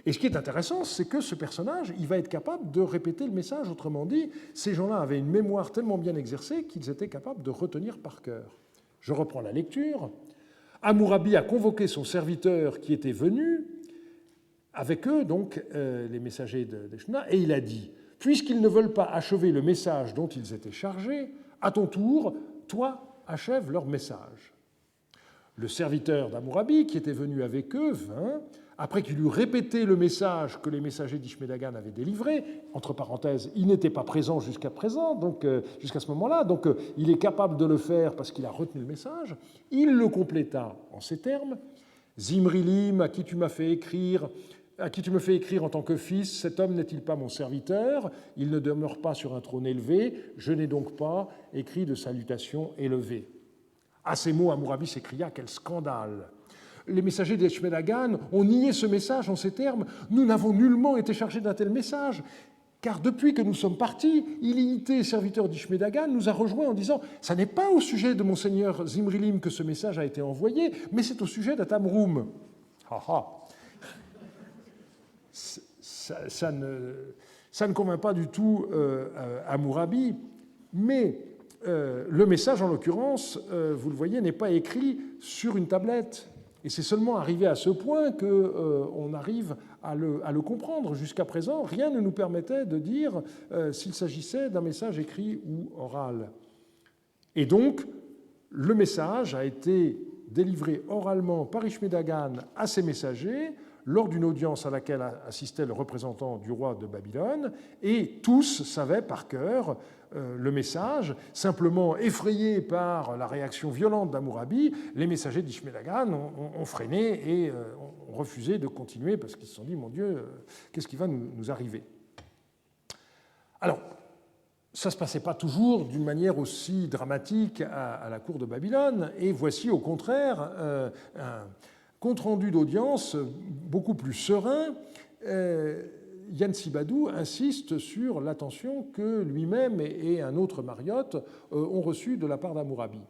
Et ce qui est intéressant, c'est que ce personnage, il va être capable de répéter le message. Autrement dit, ces gens-là avaient une mémoire tellement bien exercée qu'ils étaient capables de retenir par cœur. Je reprends la lecture. Hammurabi a convoqué son serviteur qui était venu, avec eux, donc, les messagers d'Eshna, et il a dit « Puisqu'ils ne veulent pas achever le message dont ils étaient chargés, à ton tour, toi, achève leur message. » Le serviteur d'Hammurabi, qui était venu avec eux, vint, après qu'il eut répété le message que les messagers d'Ishmedagan avaient délivré, entre parenthèses, il n'était pas présent jusqu'à présent, donc jusqu'à ce moment-là, donc il est capable de le faire parce qu'il a retenu le message, il le compléta en ces termes « Zimrilim, à qui tu me fais écrire en tant que fils, cet homme n'est-il pas mon serviteur? Il ne demeure pas sur un trône élevé, je n'ai donc pas écrit de salutation élevée. » À ces mots, Hammurabi s'écria « Quel scandale !» Les messagers d'Eshmedagan ont nié ce message en ces termes. « Nous n'avons nullement été chargés d'un tel message, car depuis que nous sommes partis, Ilité, serviteur d'Ishmedagan, nous a rejoints en disant « Ça n'est pas au sujet de mon seigneur Zimrilim que ce message a été envoyé, mais c'est au sujet d'Atamroum. » Ça ne convainc pas du tout Hammurabi, mais le message, en l'occurrence, vous le voyez, n'est pas écrit sur une tablette. Et c'est seulement arrivé à ce point qu'on arrive à le comprendre. Jusqu'à présent, rien ne nous permettait de dire s'il s'agissait d'un message écrit ou oral. Et donc, le message a été délivré oralement par Ishmedagan à ses messagers lors d'une audience à laquelle assistait le représentant du roi de Babylone, et tous savaient par cœur le message. Simplement effrayés par la réaction violente d'Hammurabi, les messagers d'Ishmedagan ont freiné et ont refusé de continuer parce qu'ils se sont dit « Mon Dieu, qu'est-ce qui va nous arriver ?» Alors, ça ne se passait pas toujours d'une manière aussi dramatique à la cour de Babylone, et voici au contraire un compte-rendu d'audience beaucoup plus serein. Yancibadou insiste sur l'attention que lui-même et un autre Mariotte ont reçue de la part d'Hammurabi.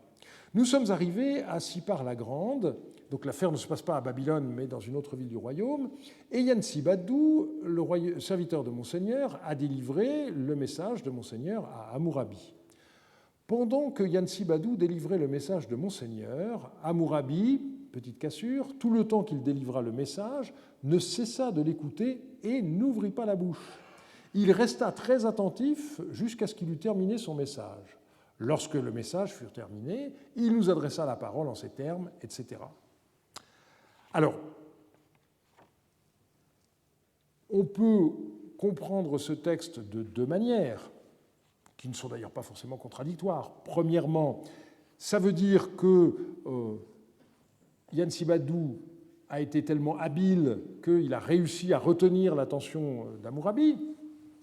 Nous sommes arrivés à Sipar-la-Grande, donc l'affaire ne se passe pas à Babylone, mais dans une autre ville du royaume, et Yancibadou, le serviteur de Monseigneur, a délivré le message de Monseigneur à Hammurabi. Pendant que Yancibadou délivrait le message de Monseigneur, Hammurabi, petite cassure, tout le temps qu'il délivra le message, ne cessa de l'écouter et n'ouvrit pas la bouche. Il resta très attentif jusqu'à ce qu'il eût terminé son message. Lorsque le message fut terminé, il nous adressa la parole en ces termes, etc. Alors, on peut comprendre ce texte de deux manières, qui ne sont d'ailleurs pas forcément contradictoires. Premièrement, ça veut dire que Yancibadou a été tellement habile qu'il a réussi à retenir l'attention d'Hammurabi.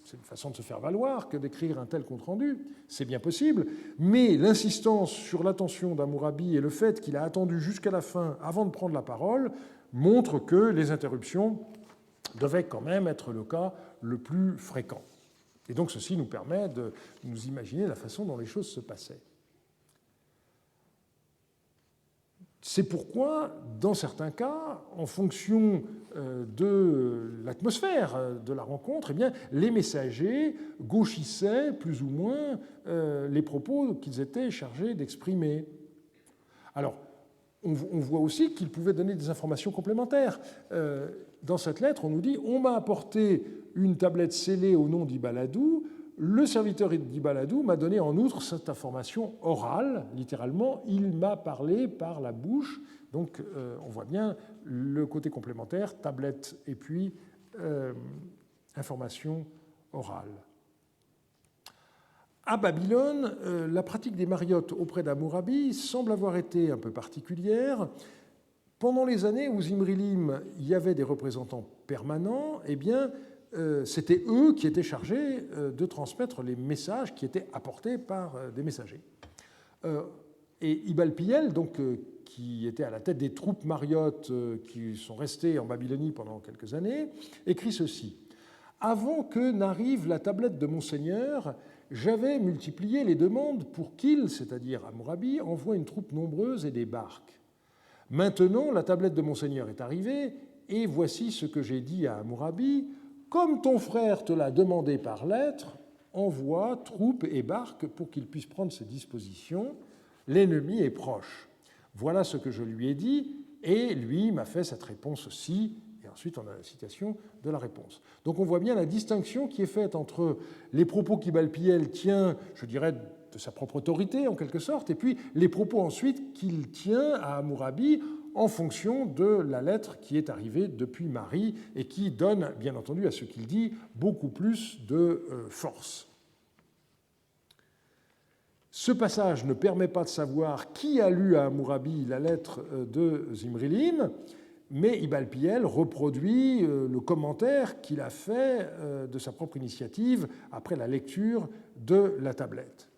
C'est une façon de se faire valoir que d'écrire un tel compte-rendu, c'est bien possible, mais l'insistance sur l'attention d'Hammurabi et le fait qu'il a attendu jusqu'à la fin avant de prendre la parole montrent que les interruptions devaient quand même être le cas le plus fréquent. Et donc ceci nous permet de nous imaginer la façon dont les choses se passaient. C'est pourquoi, dans certains cas, en fonction de l'atmosphère de la rencontre, eh bien, les messagers gauchissaient plus ou moins les propos qu'ils étaient chargés d'exprimer. Alors, on voit aussi qu'ils pouvaient donner des informations complémentaires. Dans cette lettre, on nous dit « On m'a apporté une tablette scellée au nom d'Ibaladou. Le serviteur d'Ibaladou m'a donné en outre cette information orale, littéralement, il m'a parlé par la bouche. » Donc on voit bien le côté complémentaire, tablette et puis information orale. À Babylone, la pratique des mariottes auprès d'Hammurabi semble avoir été un peu particulière. Pendant les années où Zimrilim y avait des représentants permanents, eh bien, c'était eux qui étaient chargés de transmettre les messages qui étaient apportés par des messagers. Et Ibalpiel, donc, qui était à la tête des troupes mariottes qui sont restées en Babylonie pendant quelques années, écrit ceci. « Avant que n'arrive la tablette de Monseigneur, j'avais multiplié les demandes pour qu'il, c'est-à-dire Hammurabi, envoie une troupe nombreuse et des barques. Maintenant, la tablette de Monseigneur est arrivée, et voici ce que j'ai dit à Hammurabi. Comme ton frère te l'a demandé par lettre, envoie troupes et barques pour qu'il puisse prendre ses dispositions. L'ennemi est proche. Voilà ce que je lui ai dit, et lui m'a fait cette réponse-ci. » Et ensuite, on a la citation de la réponse. Donc on voit bien la distinction qui est faite entre les propos qu'Ibalpiel tient, je dirais, de sa propre autorité, en quelque sorte, et puis les propos ensuite qu'il tient à Hammurabi en fonction de la lettre qui est arrivée depuis Marie et qui donne, bien entendu, à ce qu'il dit, beaucoup plus de force. Ce passage ne permet pas de savoir qui a lu à Hammurabi la lettre de Zimrilim, mais Ibalpiel reproduit le commentaire qu'il a fait de sa propre initiative après la lecture de la tablette.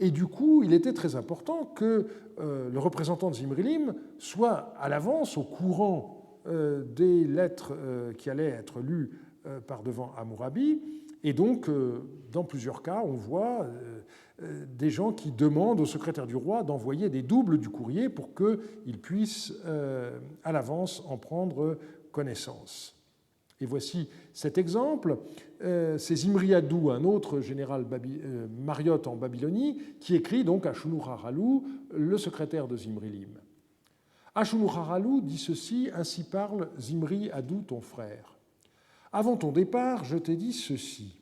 Et du coup, il était très important que le représentant de Zimrilim soit à l'avance au courant des lettres qui allaient être lues par devant Hammurabi. Et donc, dans plusieurs cas, on voit des gens qui demandent au secrétaire du roi d'envoyer des doubles du courrier pour qu'il puisse à l'avance en prendre connaissance. Et voici cet exemple. C'est Zimriadou, un autre général mariotte en Babylonie, qui écrit donc à Shunouharalou, le secrétaire de Zimrilim. Ashunouharalou dit ceci, ainsi parle Zimri-Adou, ton frère. Avant ton départ, je t'ai dit ceci.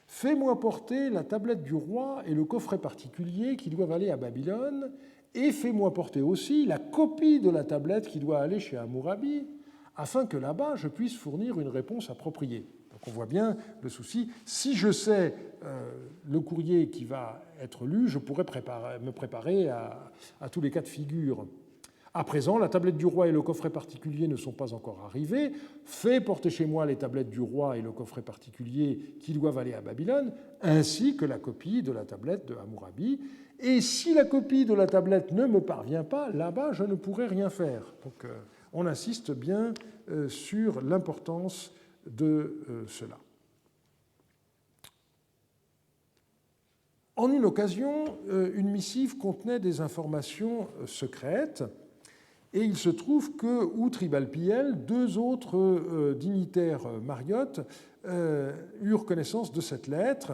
Fais-moi porter la tablette du roi et le coffret particulier qui doivent aller à Babylone, et fais-moi porter aussi la copie de la tablette qui doit aller chez Hammurabi, afin que là-bas, je puisse fournir une réponse appropriée. Donc on voit bien le souci. Si je sais le courrier qui va être lu, je pourrais me préparer à tous les cas de figure. À présent, la tablette du roi et le coffret particulier ne sont pas encore arrivés. Fais porter chez moi les tablettes du roi et le coffret particulier qui doivent aller à Babylone, ainsi que la copie de la tablette de Hammurabi. Et si la copie de la tablette ne me parvient pas, là-bas, je ne pourrai rien faire. Donc, on insiste bien sur l'importance de cela. En une occasion, une missive contenait des informations secrètes. Et il se trouve que, outre Ibalpiel, deux autres dignitaires mariotes eurent connaissance de cette lettre.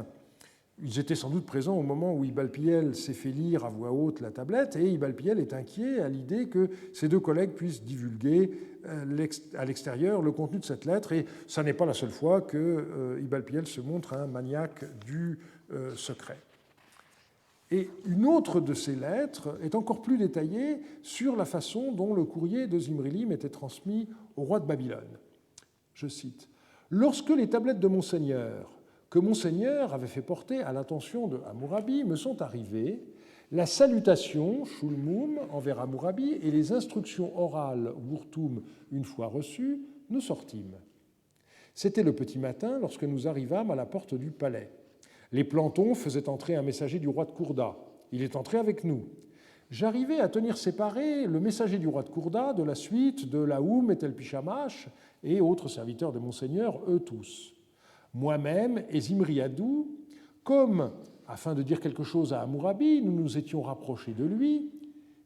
Ils étaient sans doute présents au moment où Ibalpiel s'est fait lire à voix haute la tablette, et Ibalpiel est inquiet à l'idée que ses deux collègues puissent divulguer à l'extérieur le contenu de cette lettre. Et ça n'est pas la seule fois que Ibalpiel se montre un maniaque du secret. Et une autre de ces lettres est encore plus détaillée sur la façon dont le courrier de Zimrilim était transmis au roi de Babylone. Je cite : « Lorsque les tablettes de Monseigneur, que Monseigneur avait fait porter à l'attention de Hammurabi, me sont arrivées, la salutation, Shulmum, envers Hammurabi et les instructions orales, Wurtum, une fois reçues, nous sortîmes. C'était le petit matin lorsque nous arrivâmes à la porte du palais. Les plantons faisaient entrer un messager du roi de Kourda. Il est entré avec nous. J'arrivais à tenir séparé le messager du roi de Kourda de la suite de Laoum et Tel-Pichamash et autres serviteurs de Monseigneur, eux tous. Moi-même et Zimri Adou, comme, afin de dire quelque chose à Hammurabi, nous nous étions rapprochés de lui,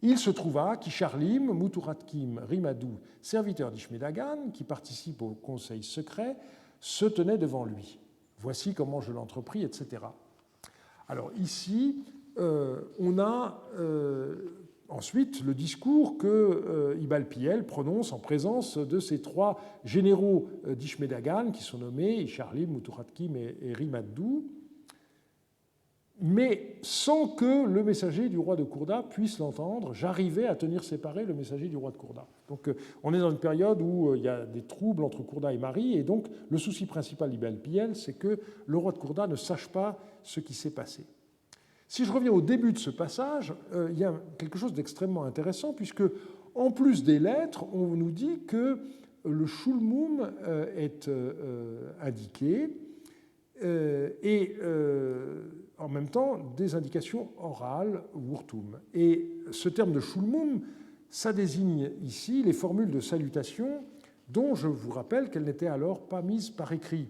il se trouva qu'Isharlim, Muturatkim, Rimadou, serviteur d'Ishmedagan, qui participe au conseil secret, se tenait devant lui. Voici comment je l'entrepris, etc. Alors ici, on a ensuite le discours que Ibalpiel prononce en présence de ces trois généraux d'Ishmedagan qui sont nommés Isharlim, Muturatkim et Rimadou, mais sans que le messager du roi de Kourda puisse l'entendre. J'arrivais à tenir séparé le messager du roi de Kourda. Donc on est dans une période où il y a des troubles entre Kourda et Mari, et donc le souci principal d'Ibalpiel, c'est que le roi de Kourda ne sache pas ce qui s'est passé. Si je reviens au début de ce passage, il y a quelque chose d'extrêmement intéressant, puisque en plus des lettres, on nous dit que le Shulmum est indiqué, et en même temps des indications orales, Wurtum. Et ce terme de Shulmum, ça désigne ici les formules de salutation dont je vous rappelle qu'elles n'étaient alors pas mises par écrit.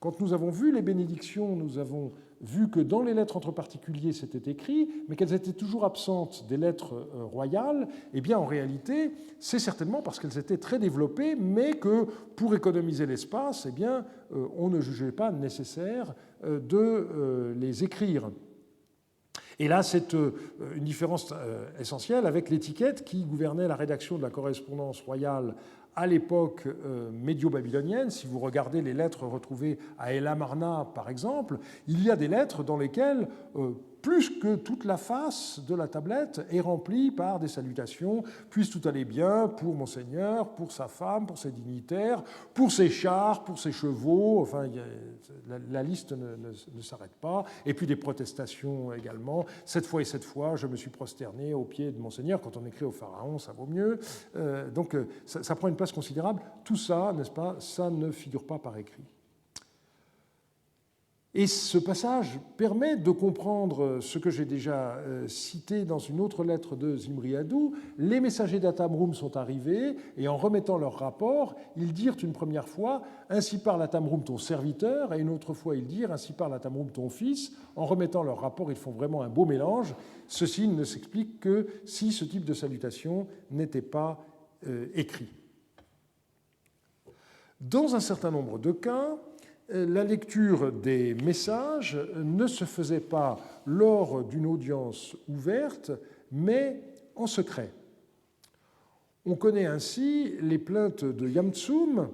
Quand nous avons vu les bénédictions, nous avons vu que dans les lettres entre particuliers c'était écrit, mais qu'elles étaient toujours absentes des lettres royales. Eh bien, en réalité, c'est certainement parce qu'elles étaient très développées, mais que pour économiser l'espace, eh bien, on ne jugeait pas nécessaire de les écrire. Et là, c'est une différence essentielle avec l'étiquette qui gouvernait la rédaction de la correspondance royale à l'époque médio-babylonienne. Si vous regardez les lettres retrouvées à El Amarna, par exemple, il y a des lettres dans lesquelles plus que toute la face de la tablette est remplie par des salutations, puisse tout aller bien pour Monseigneur, pour sa femme, pour ses dignitaires, pour ses chars, pour ses chevaux, enfin, la liste ne s'arrête pas, et puis des protestations également. Cette fois et cette fois, je me suis prosterné aux pieds de Monseigneur. Quand on écrit au pharaon, ça vaut mieux. Donc ça prend une place considérable. Tout ça, n'est-ce pas, ça ne figure pas par écrit. Et ce passage permet de comprendre ce que j'ai déjà cité dans une autre lettre de Zimri Adou. Les messagers d'Atamrum sont arrivés et en remettant leur rapport, ils dirent une première fois « Ainsi parle Atamrum ton serviteur » et une autre fois ils dirent « Ainsi parle Atamrum ton fils ». En remettant leur rapport, ils font vraiment un beau mélange. Ceci ne s'explique que si ce type de salutation n'était pas écrit. Dans un certain nombre de cas, la lecture des messages ne se faisait pas lors d'une audience ouverte, mais en secret. On connaît ainsi les plaintes de Yamtsum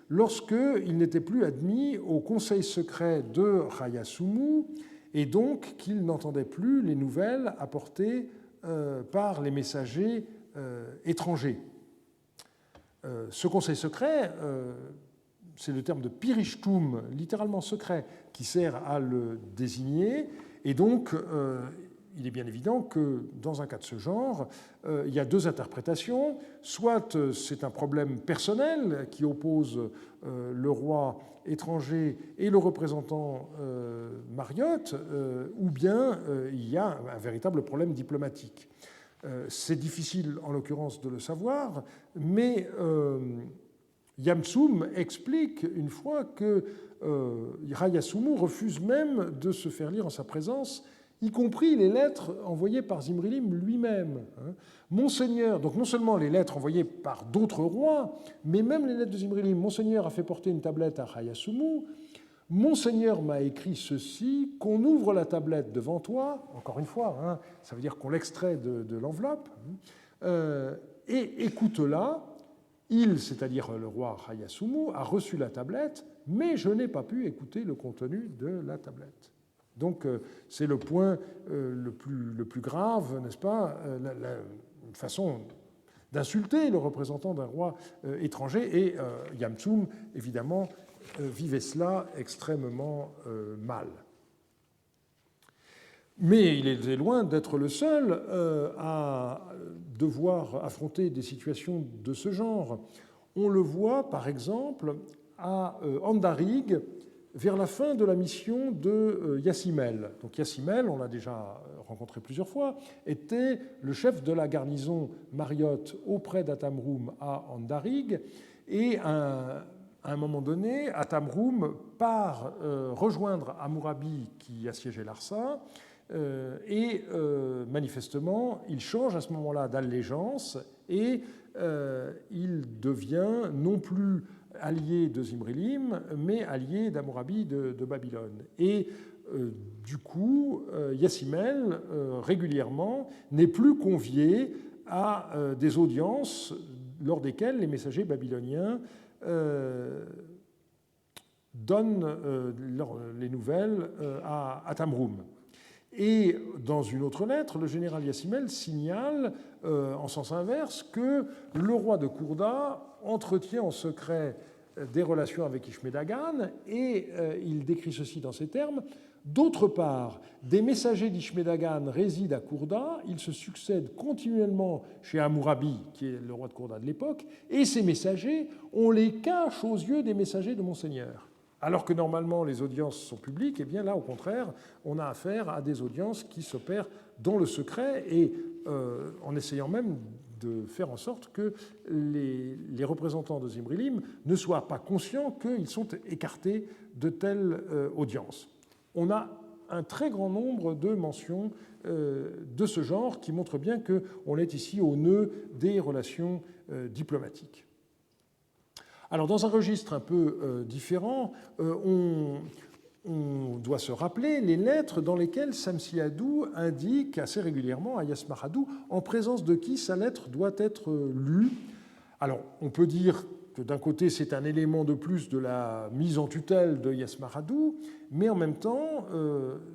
lorsqu'il n'était plus admis au conseil secret de Rayasumu et donc qu'il n'entendait plus les nouvelles apportées par les messagers étrangers. Ce conseil secret, c'est le terme de pirishtum, littéralement secret, qui sert à le désigner. Et donc, il est bien évident que dans un cas de ce genre, il y a deux interprétations. Soit c'est un problème personnel qui oppose le roi étranger et le représentant Mariotte, ou bien il y a un véritable problème diplomatique. C'est difficile en l'occurrence de le savoir, mais Yamtsum explique une fois que Rayasumu refuse même de se faire lire en sa présence, y compris les lettres envoyées par Zimrilim lui-même. Monseigneur, donc non seulement les lettres envoyées par d'autres rois, mais même les lettres de Zimrilim. Monseigneur a fait porter une tablette à Rayasumu. Monseigneur m'a écrit ceci, qu'on ouvre la tablette devant toi, encore une fois, ça veut dire qu'on l'extrait de l'enveloppe, et écoute-la. Il, c'est-à-dire le roi Rayasumu, a reçu la tablette, mais je n'ai pas pu écouter le contenu de la tablette. Donc c'est le point le plus grave, n'est-ce pas, une façon d'insulter le représentant d'un roi étranger, et Yamtsum, évidemment, vivait cela extrêmement mal. Mais il est loin d'être le seul à devoir affronter des situations de ce genre. On le voit, par exemple, à Andarig, vers la fin de la mission de Yassimel. Donc Yassimel, on l'a déjà rencontré plusieurs fois, était le chef de la garnison mariotte auprès d'Atamroum à Andarig, et à un moment donné, Atamroum part rejoindre Hammurabi qui assiégeait Larsa, et manifestement, il change à ce moment-là d'allégeance et il devient non plus allié de Zimrilim, mais allié d'Hammurabi de Babylone. Et du coup, Yassimel, régulièrement, n'est plus convié à des audiences lors desquelles les messagers babyloniens donnent les nouvelles à Atamroum. Et dans une autre lettre, le général Yassimel signale, en sens inverse, que le roi de Kourda entretient en secret des relations avec Ishme-Dagan, et il décrit ceci dans ces termes. D'autre part, des messagers d'Ishme-Dagan résident à Kourda, ils se succèdent continuellement chez Hammurabi, qui est le roi de Kourda de l'époque, et ces messagers, on les cache aux yeux des messagers de Monseigneur. Alors que normalement les audiences sont publiques, et bien là au contraire, on a affaire à des audiences qui s'opèrent dans le secret et en essayant même de faire en sorte que les représentants de Zimrilim ne soient pas conscients qu'ils sont écartés de telles audiences. On a un très grand nombre de mentions de ce genre qui montrent bien qu'on est ici au nœud des relations diplomatiques. Alors, dans un registre un peu différent, on doit se rappeler les lettres dans lesquelles Samsiadou indique assez régulièrement à Yasmaradou en présence de qui sa lettre doit être lue. Alors, on peut dire que d'un côté, c'est un élément de plus de la mise en tutelle de Yasmaradou, mais en même temps,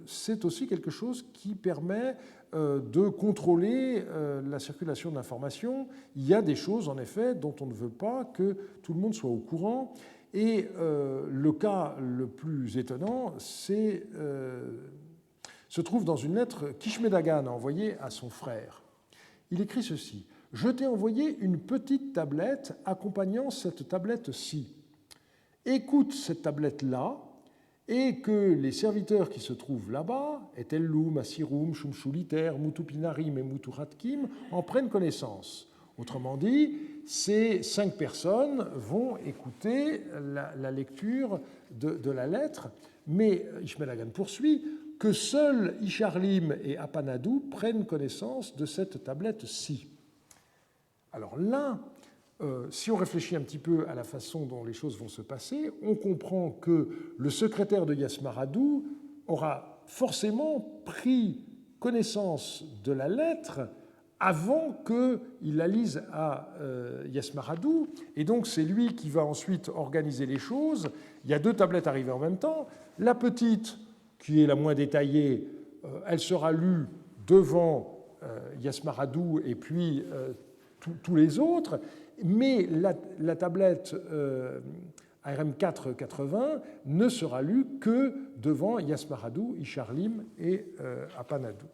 c'est aussi quelque chose qui permet de contrôler la circulation de l'information. Il y a des choses, en effet, dont on ne veut pas que tout le monde soit au courant. Et le cas le plus étonnant, se trouve dans une lettre qu'Ishme-Dagan a envoyée à son frère. Il écrit ceci. « Je t'ai envoyé une petite tablette accompagnant cette tablette-ci. Écoute cette tablette-là, et que les serviteurs qui se trouvent là-bas, Etellum, Asirum, Shumshuliter, Mutupinarim et Muturatkim, en prennent connaissance. Autrement dit, ces 5 personnes vont écouter la lecture de la lettre, mais Ishme-Dagan poursuit que seuls Isharlim et Apanadou prennent connaissance de cette tablette-ci. Alors là, si on réfléchit un petit peu à la façon dont les choses vont se passer, on comprend que le secrétaire de Yasmaradou aura forcément pris connaissance de la lettre avant qu'il la lise à Yasmaradou, et donc c'est lui qui va ensuite organiser les choses. Il y a 2 tablettes arrivées en même temps. La petite, qui est la moins détaillée, elle sera lue devant Yasmaradou et puis tous les autres, mais la tablette ARM 480 ne sera lue que devant Yasmaradou, Isharlim et Apanadou.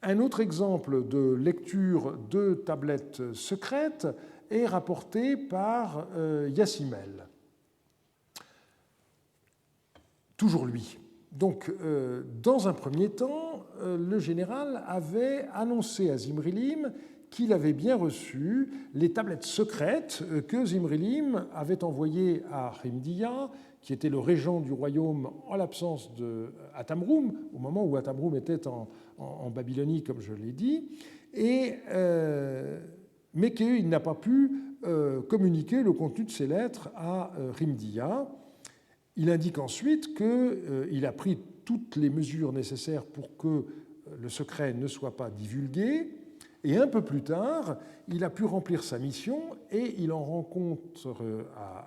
Un autre exemple de lecture de tablettes secrètes est rapporté par Yassimel. Toujours lui. Donc, dans un premier temps, le général avait annoncé à Zimrilim qu'il avait bien reçu les tablettes secrètes que Zimrilim avait envoyées à Hrimdiya, qui était le régent du royaume en l'absence de Atamrum, au moment où Atamrum était en Babylonie, comme je l'ai dit, mais qu'il n'a pas pu communiquer le contenu de ces lettres à Hrimdiya. Il indique ensuite qu'il a pris toutes les mesures nécessaires pour que le secret ne soit pas divulgué, et un peu plus tard, il a pu remplir sa mission et il en rend compte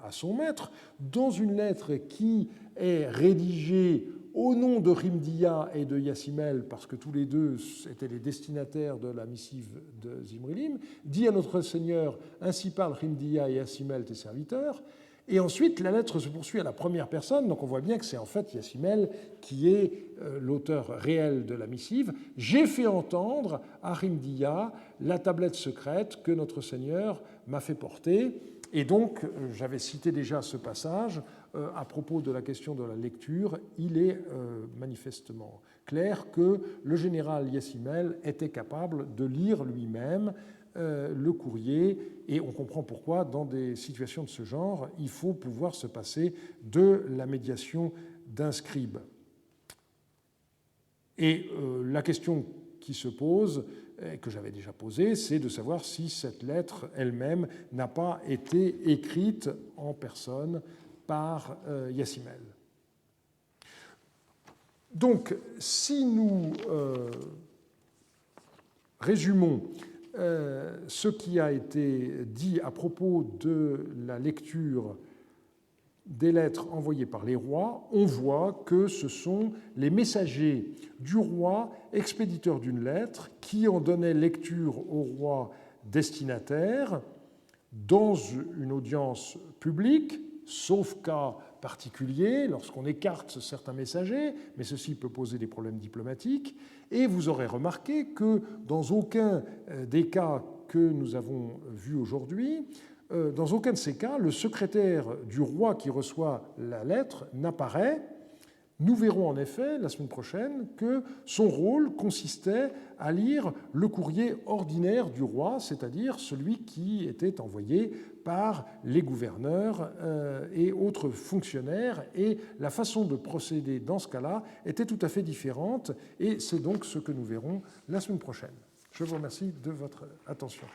à son maître dans une lettre qui est rédigée au nom de Hrimdiya et de Yassimel, parce que tous les deux étaient les destinataires de la missive de Zimrilim, dit à notre Seigneur, ainsi parlent Hrimdiya et Yassimel, tes serviteurs. Et ensuite, la lettre se poursuit à la première personne, donc on voit bien que c'est en fait Yassimel qui est l'auteur réel de la missive. J'ai fait entendre à Hrimdiya la tablette secrète que notre Seigneur m'a fait porter. Et donc, j'avais cité déjà ce passage à propos de la question de la lecture. Il est manifestement clair que le général Yassimel était capable de lire lui-même le courrier, et on comprend pourquoi, dans des situations de ce genre, il faut pouvoir se passer de la médiation d'un scribe. Et la question qui se pose, que j'avais déjà posée, c'est de savoir si cette lettre elle-même n'a pas été écrite en personne par Yassimel. Donc, si nous résumons ce qui a été dit à propos de la lecture des lettres envoyées par les rois, on voit que ce sont les messagers du roi, expéditeurs d'une lettre, qui en donnaient lecture au roi destinataire dans une audience publique, sauf cas particulier, lorsqu'on écarte certains messagers, mais ceci peut poser des problèmes diplomatiques. Et vous aurez remarqué que dans aucun des cas que nous avons vus aujourd'hui, dans aucun de ces cas, le secrétaire du roi qui reçoit la lettre n'apparaît. Nous verrons en effet la semaine prochaine que son rôle consistait à lire le courrier ordinaire du roi, c'est-à-dire celui qui était envoyé par les gouverneurs et autres fonctionnaires, et la façon de procéder dans ce cas-là était tout à fait différente, et c'est donc ce que nous verrons la semaine prochaine. Je vous remercie de votre attention.